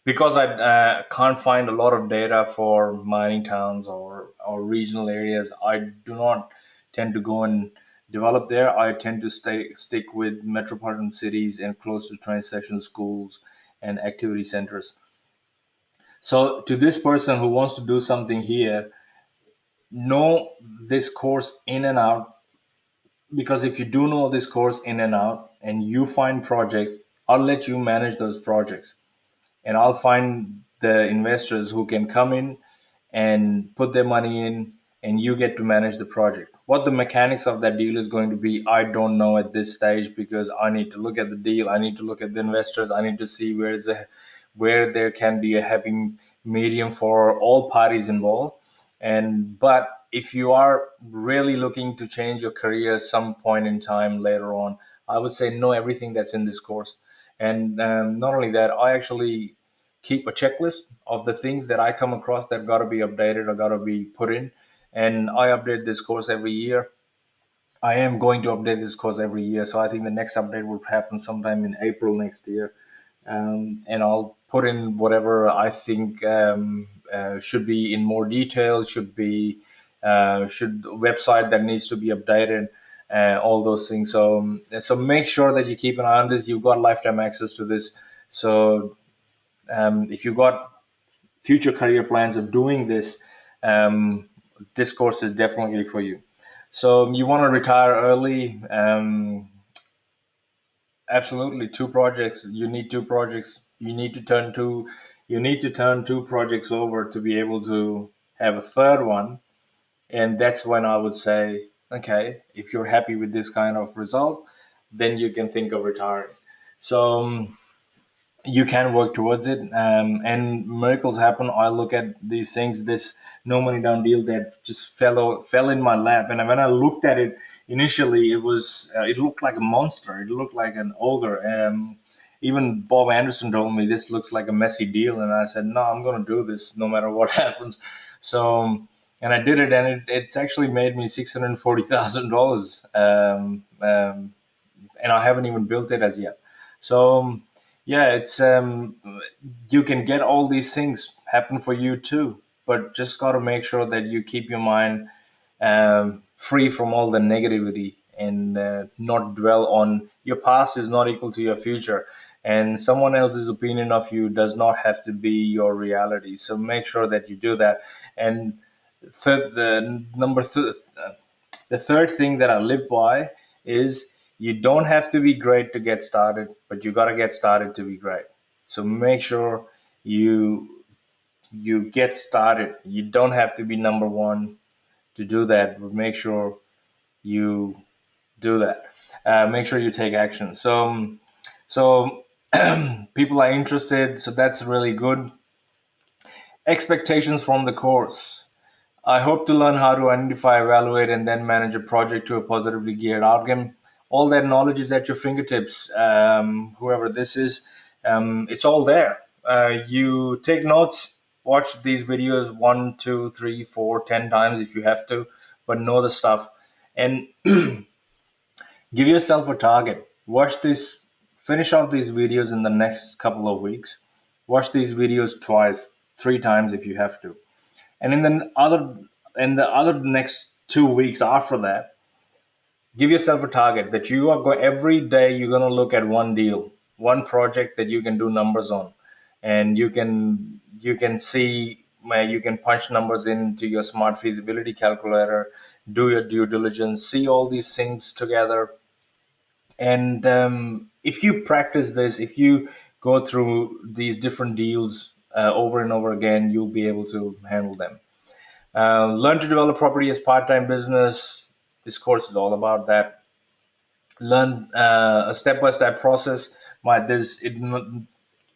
Speaker 1: because I can't find a lot of data for mining towns or regional areas. I do not tend to go and develop there. I tend to stick with metropolitan cities and close to train station schools and activity centers. So to this person who wants to do something here, know this course in and out, because if you do know this course in and out and you find projects, I'll let you manage those projects and I'll find the investors who can come in and put their money in, and you get to manage the project. What the mechanics of that deal is going to be, I don't know at this stage, because I need to look at the deal, I need to look at the investors, I need to see where there can be a happy medium for all parties involved. And but if you are really looking to change your career some point in time later on, I would say know everything that's in this course. And not only that, I actually keep a checklist of the things that I come across that got to be updated or got to be put in. And I update this course every year. I am going to update this course every year. So I think the next update will happen sometime in April next year. And I'll put in whatever I think should be in more detail, should website that needs to be updated, all those things. So make sure that you keep an eye on this. You've got lifetime access to this. So if you've got future career plans of doing this, um, this course is definitely for you. So you want to retire early? Absolutely, two projects. You need two projects. You need to turn two projects over to be able to have a third one. And that's when I would say, okay, if you're happy with this kind of result, then you can think of retiring. So you can work towards it, and miracles happen. I look at these things, this no money down deal that just fell in my lap, and when I looked at it initially, it looked like a monster, it looked like an ogre. Even Bob Anderson told me this looks like a messy deal, and I said, no, I'm going to do this no matter what happens. So and I did it, and it's actually made me $640,000, and I haven't even built it as yet. So yeah, it's you can get all these things happen for you too, but just got to make sure that you keep your mind free from all the negativity, and not dwell on your past is not equal to your future, and someone else's opinion of you does not have to be your reality. So make sure that you do that. And the third thing that I live by is you don't have to be great to get started, but you got to get started to be great. So make sure you get started. You don't have to be number one to do that, but make sure you do that. Make sure you take action. So people are interested. So that's really good. Expectations from the course. I hope to learn how to identify, evaluate, and then manage a project to a positively geared outcome. All that knowledge is at your fingertips. Whoever this is, it's all there. You take notes, watch these videos 1, 2, 3, 4, 10 times if you have to, but know the stuff. And give yourself a target. Finish off these videos in the next couple of weeks. Watch these videos twice, 3 times if you have to. And in the other next 2 weeks after that, give yourself a target that you are going every day. You're going to look at one deal, one project that you can do numbers on, and you can see where you can punch numbers into your Smart Feasibility Calculator, do your due diligence, see all these things together, And if you practice this, if you go through these different deals over and over again, you'll be able to handle them. Learn to develop property as part-time business. This course is all about that. Learn a step-by-step process.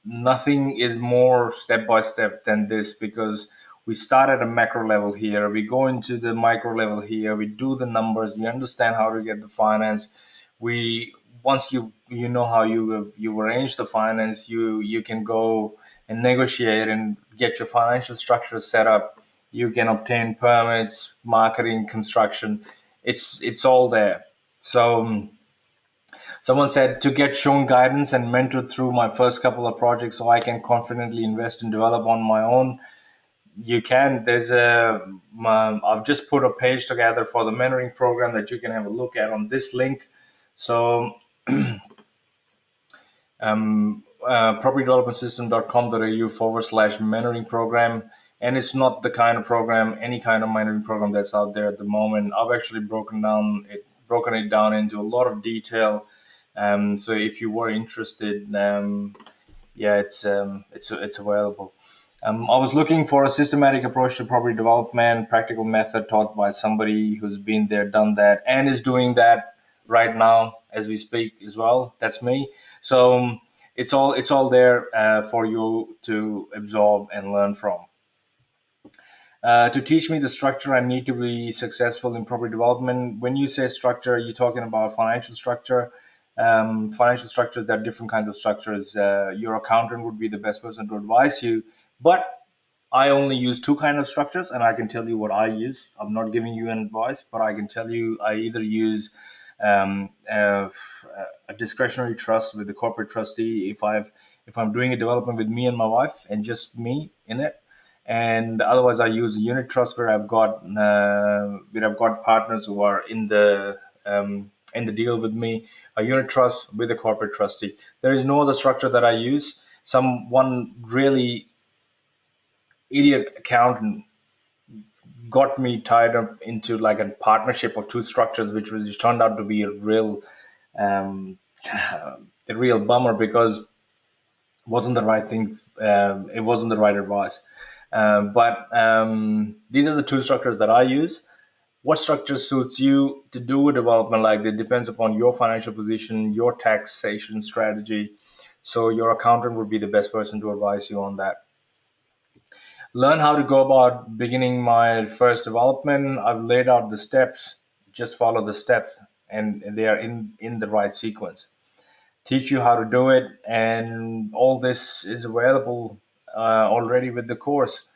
Speaker 1: Nothing is more step by step than this, because we start at a macro level here, we go into the micro level here, we do the numbers, we understand how to get the finance. We Once you know how you arrange the finance, you can go and negotiate and get your financial structure set up. You can obtain permits, marketing, construction. It's all there. So someone said, to get shown guidance and mentored through my first couple of projects so I can confidently invest and develop on my own. You can. I've just put a page together for the mentoring program that you can have a look at on this link. So propertydevelopmentsystem.com.au/mentoring program. And it's not the kind of program, any kind of mentoring program that's out there at the moment. I've actually broken it down into a lot of detail. So if you were interested, yeah, it's available. I was looking for a systematic approach to property development, practical method taught by somebody who's been there, done that, and is doing that right now as we speak as well. That's me. So it's all there for you to absorb and learn from. To teach me the structure I need to be successful in property development. When you say structure, you're talking about financial structure. Financial structures, there are different kinds of structures. Your accountant would be the best person to advise you. But I only use two kind of structures, and I can tell you what I use. I'm not giving you an advice, but I can tell you I either use um, uh, a discretionary trust with the corporate trustee if I'm doing a development with me and my wife and just me in it, and otherwise I use a unit trust where I've got partners who are in the deal with me. A unit trust with a corporate trustee. There is no other structure that I use. One really idiot accountant got me tied up into like a partnership of two structures, which turned out to be um, a real bummer, because it wasn't the right thing. It wasn't the right advice. But these are the two structures that I use. What structure suits you to do a development like that depends upon your financial position, your taxation strategy. So your accountant would be the best person to advise you on that. Learn how to go about beginning my first development. I've laid out the steps. Just follow the steps, and they are in the right sequence. Teach you how to do it, and all this is available already with the course.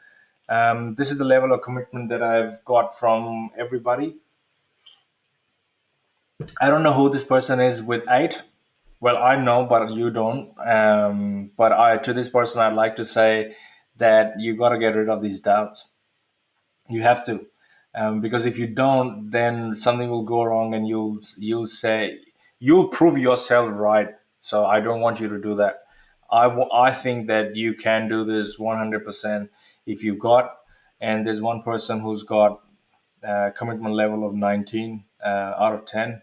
Speaker 1: This is the level of commitment that I've got from everybody. I don't know who this person is with 8. Well, I know, but you don't. But to this person, I'd like to say that you got to get rid of these doubts. You have to, because if you don't, then something will go wrong, and you'll prove yourself right. So I don't want you to do that. I think that you can do this 100% if you got. And there's one person who's got commitment level of 19 out of 10.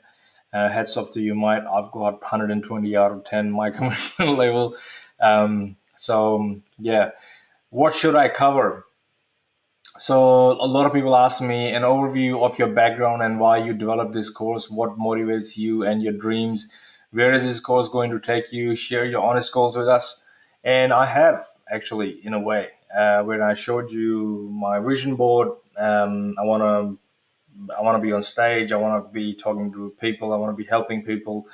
Speaker 1: Hats off to you, mate. I've got 120 out of 10 my commitment level. So yeah, what should I cover? So a lot of people ask me an overview of your background and why you developed this course, what motivates you and your dreams. Where is this course going to take you? Share your honest goals with us. And I have actually, in a way, when I showed you my vision board. I want to be on stage. I want to be talking to people. I want to be helping people.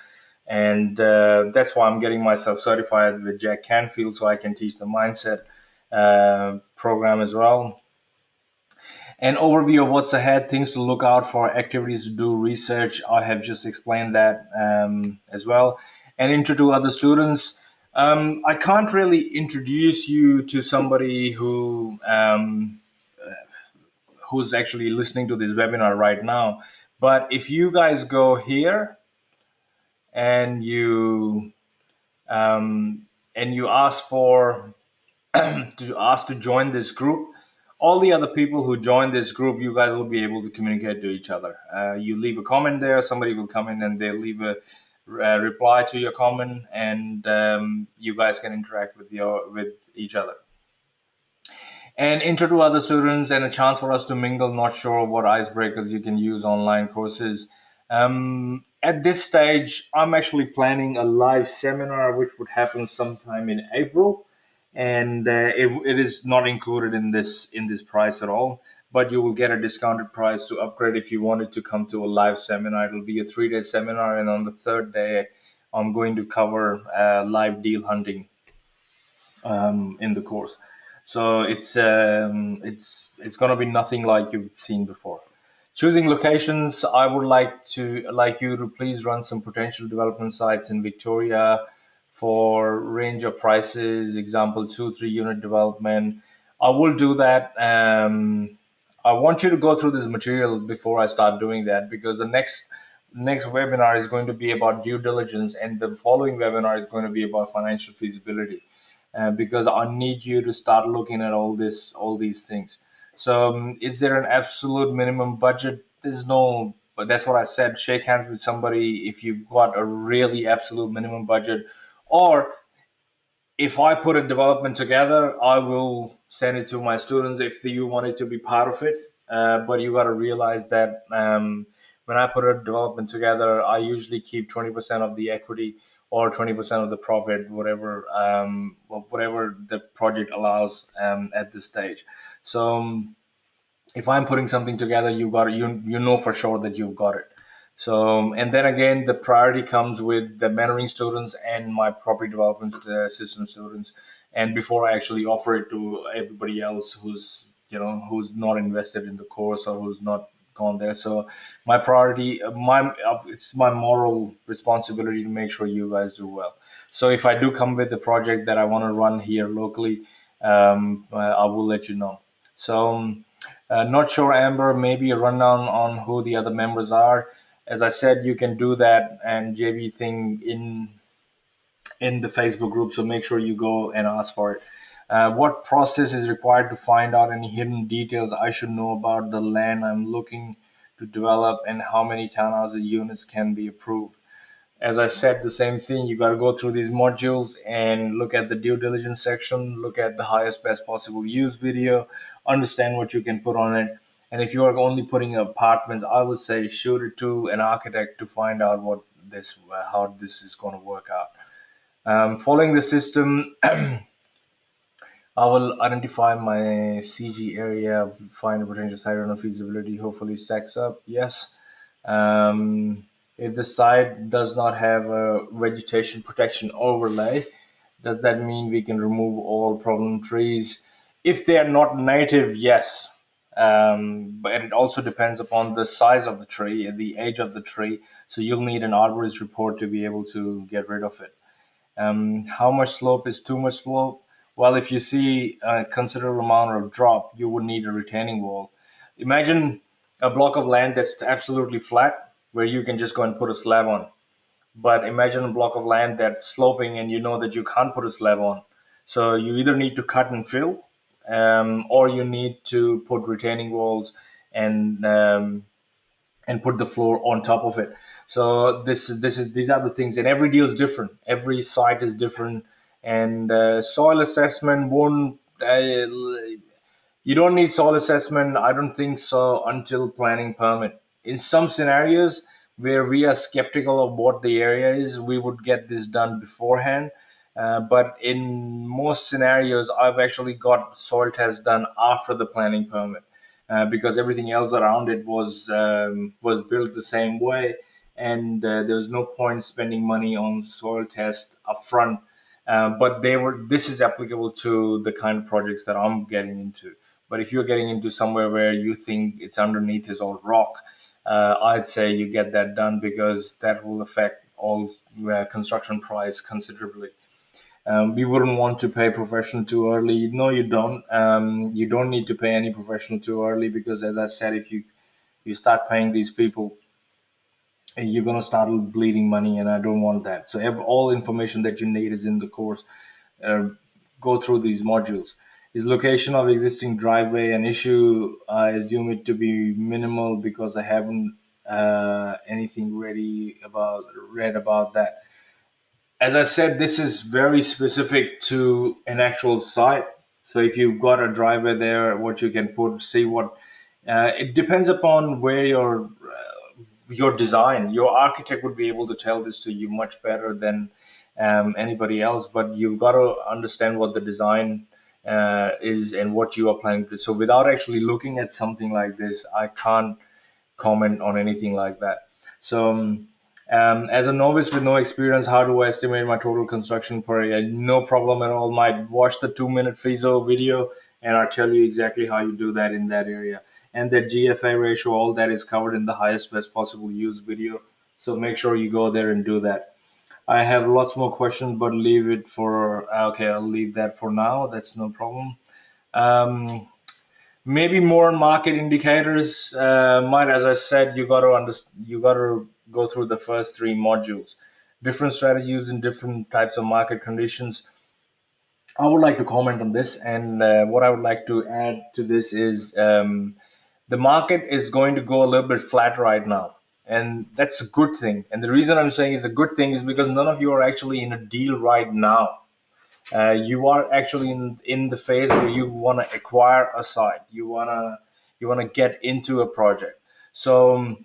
Speaker 1: And that's why I'm getting myself certified with Jack Canfield, so I can teach the mindset program as well. An overview of what's ahead, things to look out for, activities to do, research. I have just explained that as well. And intro to other students. I can't really introduce you to somebody who's actually listening to this webinar right now. But if you guys go here and you ask for to join this group, all the other people who join this group, you guys will be able to communicate to each other. You leave a comment there, somebody will come in and they'll leave reply to your comment, and you guys can interact with each other. And intro to other students and a chance for us to mingle. Not sure what icebreakers you can use online courses. At this stage, I'm actually planning a live seminar which would happen sometime in April, and it is not included in this price at all. But you will get a discounted price to upgrade if you wanted to come to a live seminar. It'll be a 3-day seminar, and on the third day, I'm going to cover live deal hunting in the course. So it's gonna be nothing like you've seen before. Choosing locations, I would like you to please run some potential development sites in Victoria for range of prices. Example, 2-3 unit development. I will do that. I want you to go through this material before I start doing that, because the next webinar is going to be about due diligence, and the following webinar is going to be about financial feasibility, because I need you to start looking at all these things. So, is there an absolute minimum budget? There's no, but that's what I said. Shake hands with somebody if you've got a really absolute minimum budget, or if I put a development together, I will send it to my students if you want it to be part of it. But you got to realize that when I put a development together, I usually keep 20% of the equity or 20% of the profit, whatever the project allows at this stage. So if I'm putting something together, you know for sure that you've got it. So, and then again, the priority comes with the mentoring students and my property development system students, and before I actually offer it to everybody else who's not invested in the course or who's not gone there. So my priority, it's my moral responsibility to make sure you guys do well. So if I do come with a project that I want to run here locally, I will let you know. So, not sure, Amber, maybe a rundown on who the other members are. As I said, you can do that and JV thing in the Facebook group, so make sure you go and ask for it. What process is required to find out any hidden details I should know about the land I'm looking to develop, and how many townhouses units can be approved? As I said, the same thing. You got to go through these modules and look at the due diligence section, look at the highest best possible use video, understand what you can put on it. And if you are only putting apartments, I would say shoot it to an architect to find out how this is going to work out. Following the system, I will identify my CG area, find a potential site on feasibility, hopefully stacks up. Yes. If the site does not have a vegetation protection overlay, does that mean we can remove all problem trees? If they are not native, yes. But it also depends upon the size of the tree and the age of the tree. So you'll need an arborist report to be able to get rid of it. How much slope is too much slope? Well, if you see a considerable amount of drop, you would need a retaining wall. Imagine a block of land that's absolutely flat where you can just go and put a slab on. But imagine a block of land that's sloping and you know that you can't put a slab on. So you either need to cut and fill, or you need to put retaining walls and put the floor on top of it. So these are the things, and every deal is different. Every site is different, and soil assessment won't. You don't need soil assessment, I don't think so, until planning permit. In some scenarios where we are skeptical of what the area is, we would get this done beforehand. But in most scenarios, I've actually got soil tests done after the planning permit, because everything else around it was built the same way, and there was no point spending money on soil tests upfront. But this is applicable to the kind of projects that I'm getting into. But if you're getting into somewhere where you think it's underneath is all rock, I'd say you get that done, because that will affect all construction price considerably. We wouldn't want to pay professional too early. No, you don't. You don't need to pay any professional too early, because, as I said, if you start paying these people, you're gonna start bleeding money, and I don't want that. So all information that you need is in the course. Uh, Go through these modules. Is location of existing driveway an issue? I assume it to be minimal, because I haven't. anything read about that. As I said, this is very specific to an actual site. So if you've got a driver there, what you can put, see what it depends upon where your design. Your architect would be able to tell this to you much better than anybody else. But you've got to understand what the design is and what you are planning to do. So without actually looking at something like this, I can't comment on anything like that. So, as a novice with no experience, how do I estimate my total construction per area? No problem at all. Might watch the 2 minute FISO video and I'll tell you exactly how you do that in that area. And the GFA ratio, all that is covered in the highest best possible use video. So make sure you go there and do that. I have lots more questions, but leave it for, okay, I'll leave that for now. That's no problem. Um, Maybe more on market indicators. Might, as I said, you got to go through the first three modules. Different strategies in different types of market conditions. I would like to comment on this, and what I would like to add to this is the market is going to go a little bit flat right now, and that's a good thing. And the reason I'm saying it's a good thing is because none of you are actually in a deal right now. You are actually in the phase where you want to acquire a site. You want to get into a project. So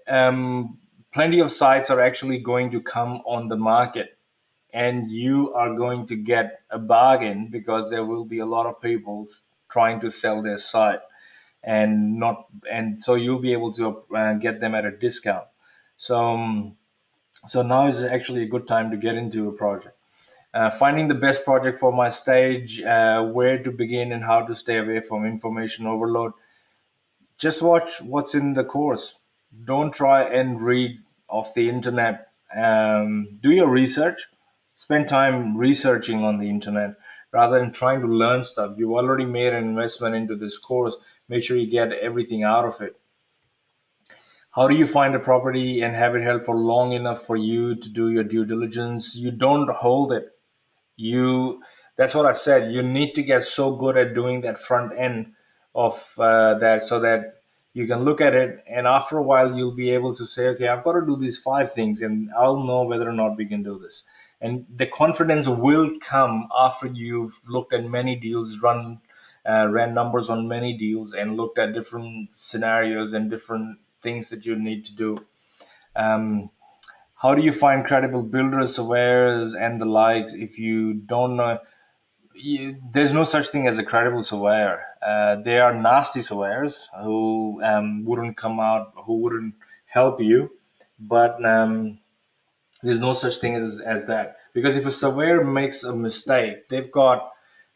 Speaker 1: plenty of sites are actually going to come on the market, and you are going to get a bargain because there will be a lot of people trying to sell their site, and so you'll be able to get them at a discount. So so now is actually a good time to get into a project. Finding the best project for my stage, where to begin and how to stay away from information overload. Just watch what's in the course. Don't try and read off the internet. Do your research. Spend time researching on the internet rather than trying to learn stuff. You've already made an investment into this course. Make sure you get everything out of it. How do you find a property and have it held for long enough for you to do your due diligence? You don't hold it. You That's what I said. You need to get so good at doing that front end of that so that you can look at it, and after a while you'll be able to say, okay, I've got to do these five things and I'll know whether or not we can do this. And the confidence will come after you've looked at many deals, ran numbers on many deals and looked at different scenarios and different things that you need to do. um, how do you find credible builders, surveyors, and the likes if you don't know? There's no such thing as a credible surveyor. There are nasty surveyors who wouldn't come out, who wouldn't help you, but there's no such thing as that. Because if a surveyor makes a mistake, they've got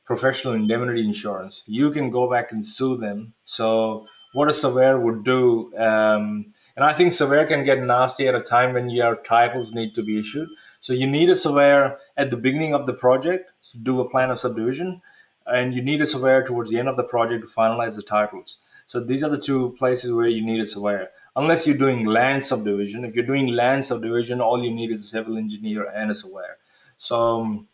Speaker 1: professional indemnity insurance. You can go back and sue them. So what a surveyor would do, and I think surveyor can get nasty at a time when your titles need to be issued. So you need a surveyor at the beginning of the project to do a plan of subdivision, and you need a surveyor towards the end of the project to finalize the titles. So these are the two places where you need a surveyor. Unless you're doing land subdivision. If you're doing land subdivision, all you need is a civil engineer and a surveyor. So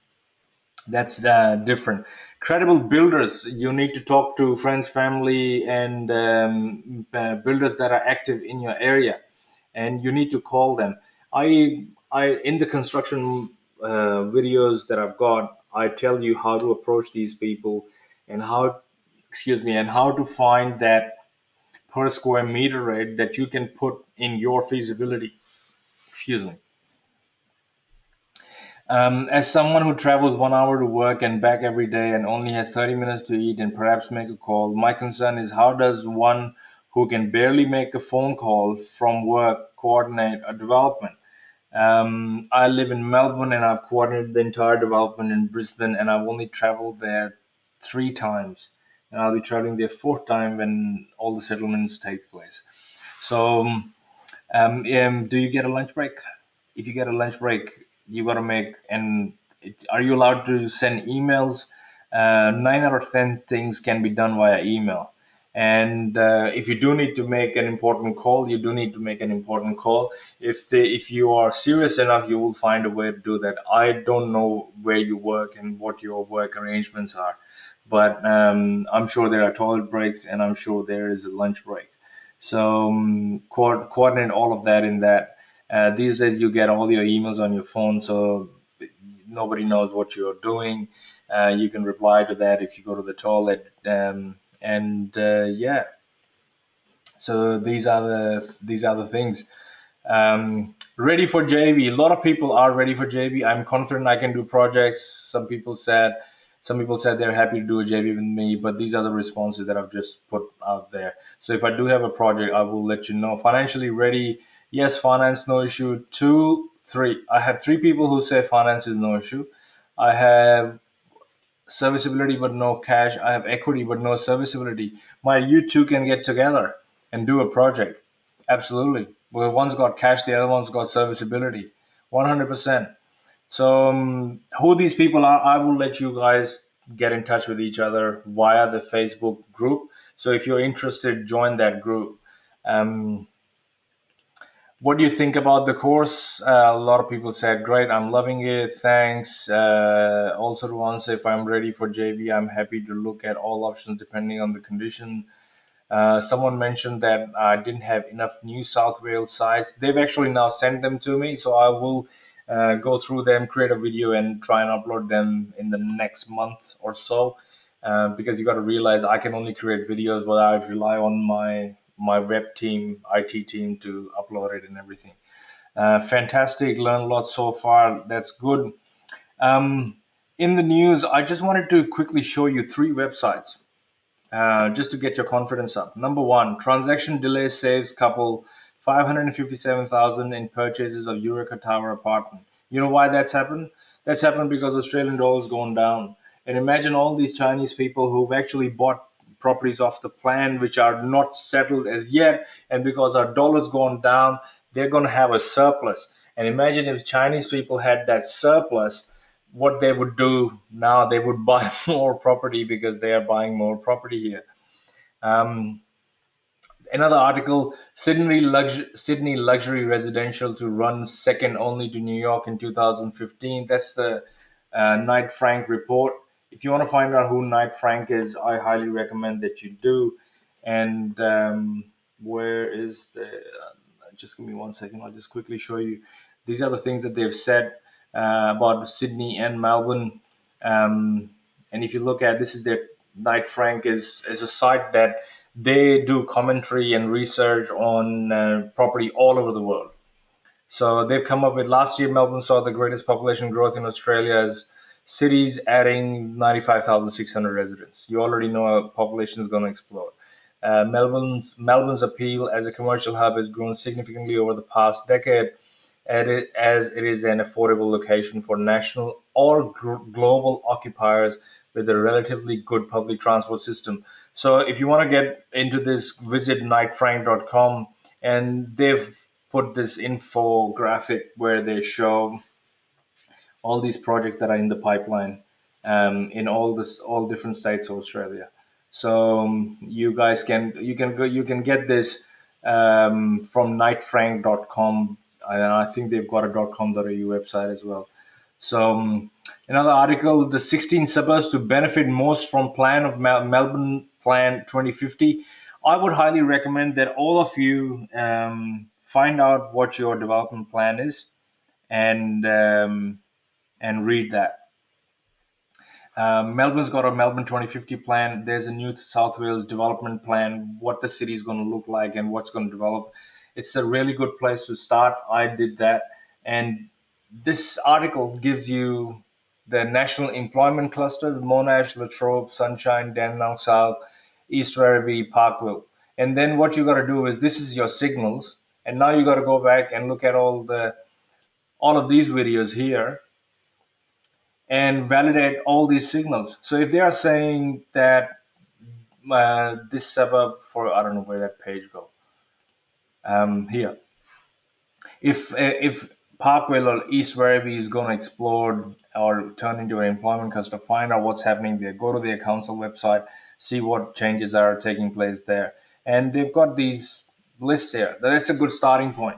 Speaker 1: that's different. Credible builders, you need to talk to friends, family, and builders that are active in your area, and you need to call them. I in the construction videos that I've got, I tell you how to approach these people and and how to find that per square meter rate that you can put in your feasibility. Excuse me. As someone who travels 1 hour to work and back every day and only has 30 minutes to eat and perhaps make a call, my concern is how does one who can barely make a phone call from work coordinate a development? I live in Melbourne and I've coordinated the entire development in Brisbane, and I've only traveled there 3 times. And I'll be traveling there fourth time when all the settlements take place. So do you get a lunch break? If you get a lunch break, you got to make, and are you allowed to send emails? 9 out of 10 things can be done via email. And if you do need to make an important call, you do need to make an important call. If you are serious enough, you will find a way to do that. I don't know where you work and what your work arrangements are, but I'm sure there are toilet breaks and I'm sure there is a lunch break. So coordinate all of that in that. These days you get all your emails on your phone, so nobody knows what you're doing. You can reply to that if you go to the toilet. And yeah, so these are the things. Ready for JV. A lot of people are ready for JV. I'm confident I can do projects. Some people said they're happy to do a JV with me, but these are the responses that I've just put out there. So if I do have a project, I will let you know. Financially ready. Yes, finance, no issue. Two, three. I have three people who say finance is no issue. I have serviceability but no cash. I have equity but no serviceability. You two can get together and do a project. Absolutely. Well, one's got cash, the other one's got serviceability. 100%. So, who these people are, I will let you guys get in touch with each other via the Facebook group. So, if you're interested, join that group. Um, what do you think about the course? A lot of people said, great, I'm loving it, thanks. Also, to answer if I'm ready for JV, I'm happy to look at all options depending on the condition. Someone mentioned that I didn't have enough New South Wales sites. They've actually now sent them to me, so I will go through them, create a video, and try and upload them in the next month or so. Because you got to realize I can only create videos, but I rely on my web team, IT team to upload it and everything. Fantastic, learned a lot so far. That's good. Um, in the news, I just wanted to quickly show you three websites just to get your confidence up. Number one, transaction delay saves couple 557,000 in purchases of Eureka Tower apartment. You know why that's happened? That's happened because Australian dollar's gone down. And imagine all these Chinese people who've actually bought properties off the plan which are not settled as yet, and because our dollar's gone down, they're going to have a surplus. And imagine if Chinese people had that surplus, what they would do now, they would buy more property because they are buying more property here. Um, Another article, Sydney luxury residential to run second only to New York in 2015. That's the Knight Frank report. If you want to find out who Knight Frank is, I highly recommend that you do. And where is the just give me 1 second. I'll just quickly show you. These are the things that they've said about Sydney and Melbourne. Um, and if you look at this, is their Knight Frank is a site that they do commentary and research on property all over the world. So they've come up with last year, Melbourne saw the greatest population growth in Australia as cities adding 95,600 residents. You already know our population is going to explode. Melbourne's appeal as a commercial hub has grown significantly over the past decade, as it is an affordable location for national or global occupiers with a relatively good public transport system. So if you want to get into this, visit knightfrank.com, and they've put this infographic where they show all these projects that are in the pipeline in all different states of Australia. So you guys can get this from knightfrank.com, and I think they've got a .com.au website as well. So another article, the 16 suburbs to benefit most from plan of Melbourne Plan 2050. I would highly recommend that all of you find out what your development plan is, and read that. Melbourne's got a Melbourne 2050 plan. There's a New South Wales development plan, what the city is going to look like and what's going to develop. It's a really good place to start. I did that. And this article gives you the national employment clusters: Monash, Latrobe, Sunshine, Dandenong South, East Werribee, Parkville. And then what you got to do is, this is your signals. And now you got to go back and look at all of these videos here and validate all these signals. So if they are saying that this suburb, for I don't know where that page go, here, if Parkville or East Werribee is going to explode or turn into an employment cluster, find out what's happening there. Go to their council website, see what changes are taking place there, and they've got these lists here. That's a good starting point.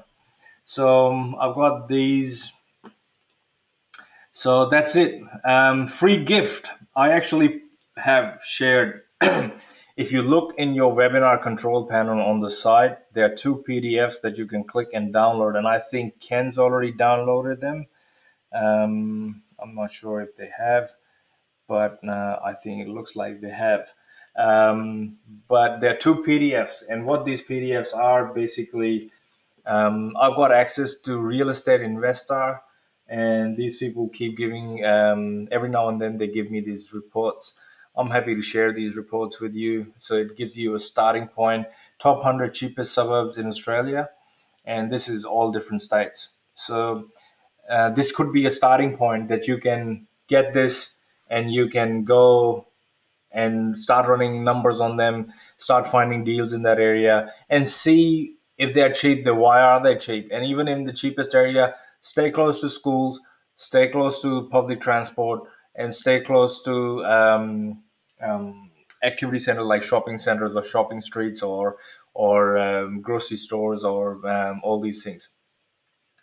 Speaker 1: So I've got these. So that's it. Free gift. I actually have shared If you look in your webinar control panel on the side, there are two PDFs that you can click and download, and I think Ken's already downloaded them. I'm not sure if they have, but I think it looks like they have. Um, but there are two PDFs, and what these PDFs are basically, I've got access to Real Estate Investor, and these people keep giving, every now and then they give me these reports. I'm happy to share these reports with you. So it gives you a starting point, top 100 cheapest suburbs in Australia, and this is all different states. So this could be a starting point that you can get this, and you can go and start running numbers on them, start finding deals in that area, and see if they're cheap, then why are they cheap? And even in the cheapest area, stay close to schools, stay close to public transport, and stay close to activity centers like shopping centers or shopping streets or grocery stores or all these things.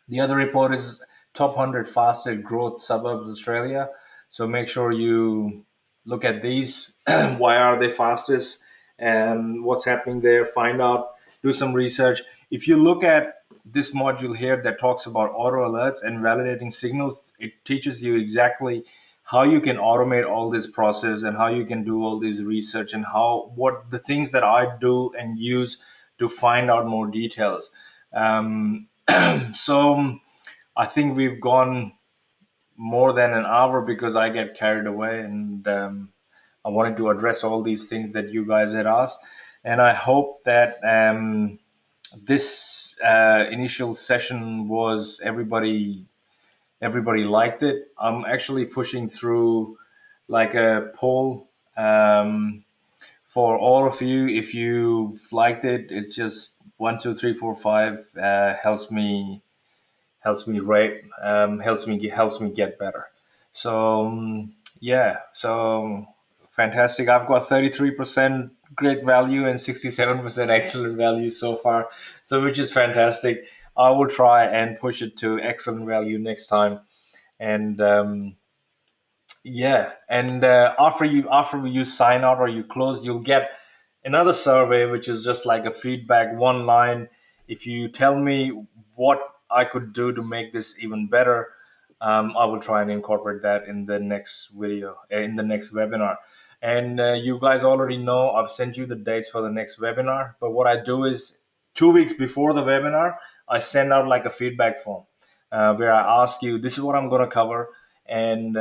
Speaker 1: The other report is top 100 fastest growth suburbs Australia. So make sure you look at these. Why are they fastest? And what's happening there? Find out. Do some research. If you look at this module here that talks about auto alerts and validating signals, it teaches you exactly how you can automate all this process and how you can do all this research and how what the things that I do and use to find out more details. Um, so I think we've gone more than an hour because I get carried away, and I wanted to address all these things that you guys had asked. And I hope that this initial session was everybody liked it. I'm actually pushing through like a poll for all of you. If you've liked it, it's just 1, 2, 3, 4, 5 helps me rate, helps me get better. So yeah, so fantastic. I've got 33% great value and 67% excellent value so far, so which is fantastic. I will try and push it to excellent value next time. And yeah, and after you sign out or you close, you'll get another survey, which is just like a feedback, one line. If you tell me what I could do to make this even better, I will try and incorporate that in the next video, in the next webinar. And you guys already know I've sent you the dates for the next webinar. But what I do is 2 weeks before the webinar, I send out like a feedback form where I ask you, this is what I'm going to cover, and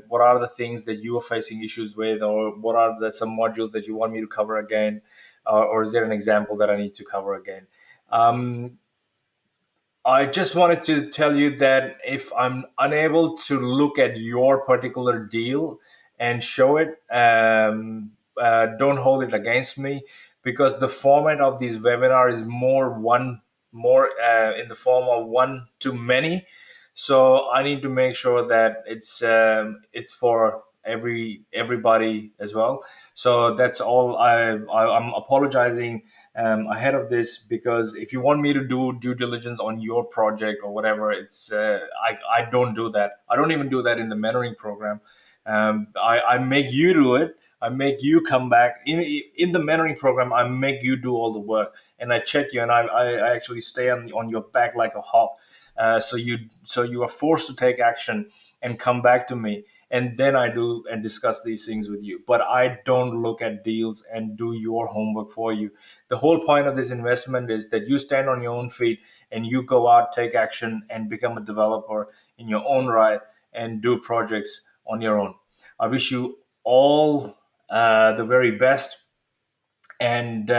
Speaker 1: what are the things that you are facing issues with, or what are some modules that you want me to cover again, or is there an example that I need to cover again. Um, I just wanted to tell you that if I'm unable to look at your particular deal and show it, don't hold it against me, because the format of these webinar is more in the form of one to many. So I need to make sure that it's for everybody as well. So that's all. I'm apologizing ahead of this, because if you want me to do due diligence on your project or whatever, I don't do that. I don't even do that in the mentoring program. I make you do it. I make you come back in the mentoring program. I make you do all the work, and I check you, and I actually stay on your back like a hawk. So you are forced to take action and come back to me, and then I do and discuss these things with you. But I don't look at deals and do your homework for you. The whole point of this investment is that you stand on your own feet and you go out, take action, and become a developer in your own right and do projects on your own. I wish you all the very best, and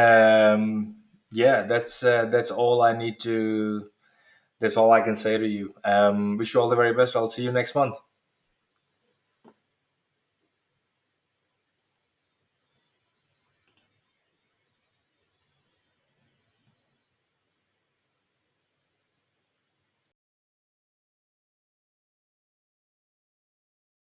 Speaker 1: yeah, that's all I need to. That's all I can say to you. Wish you all the very best. I'll see you next month.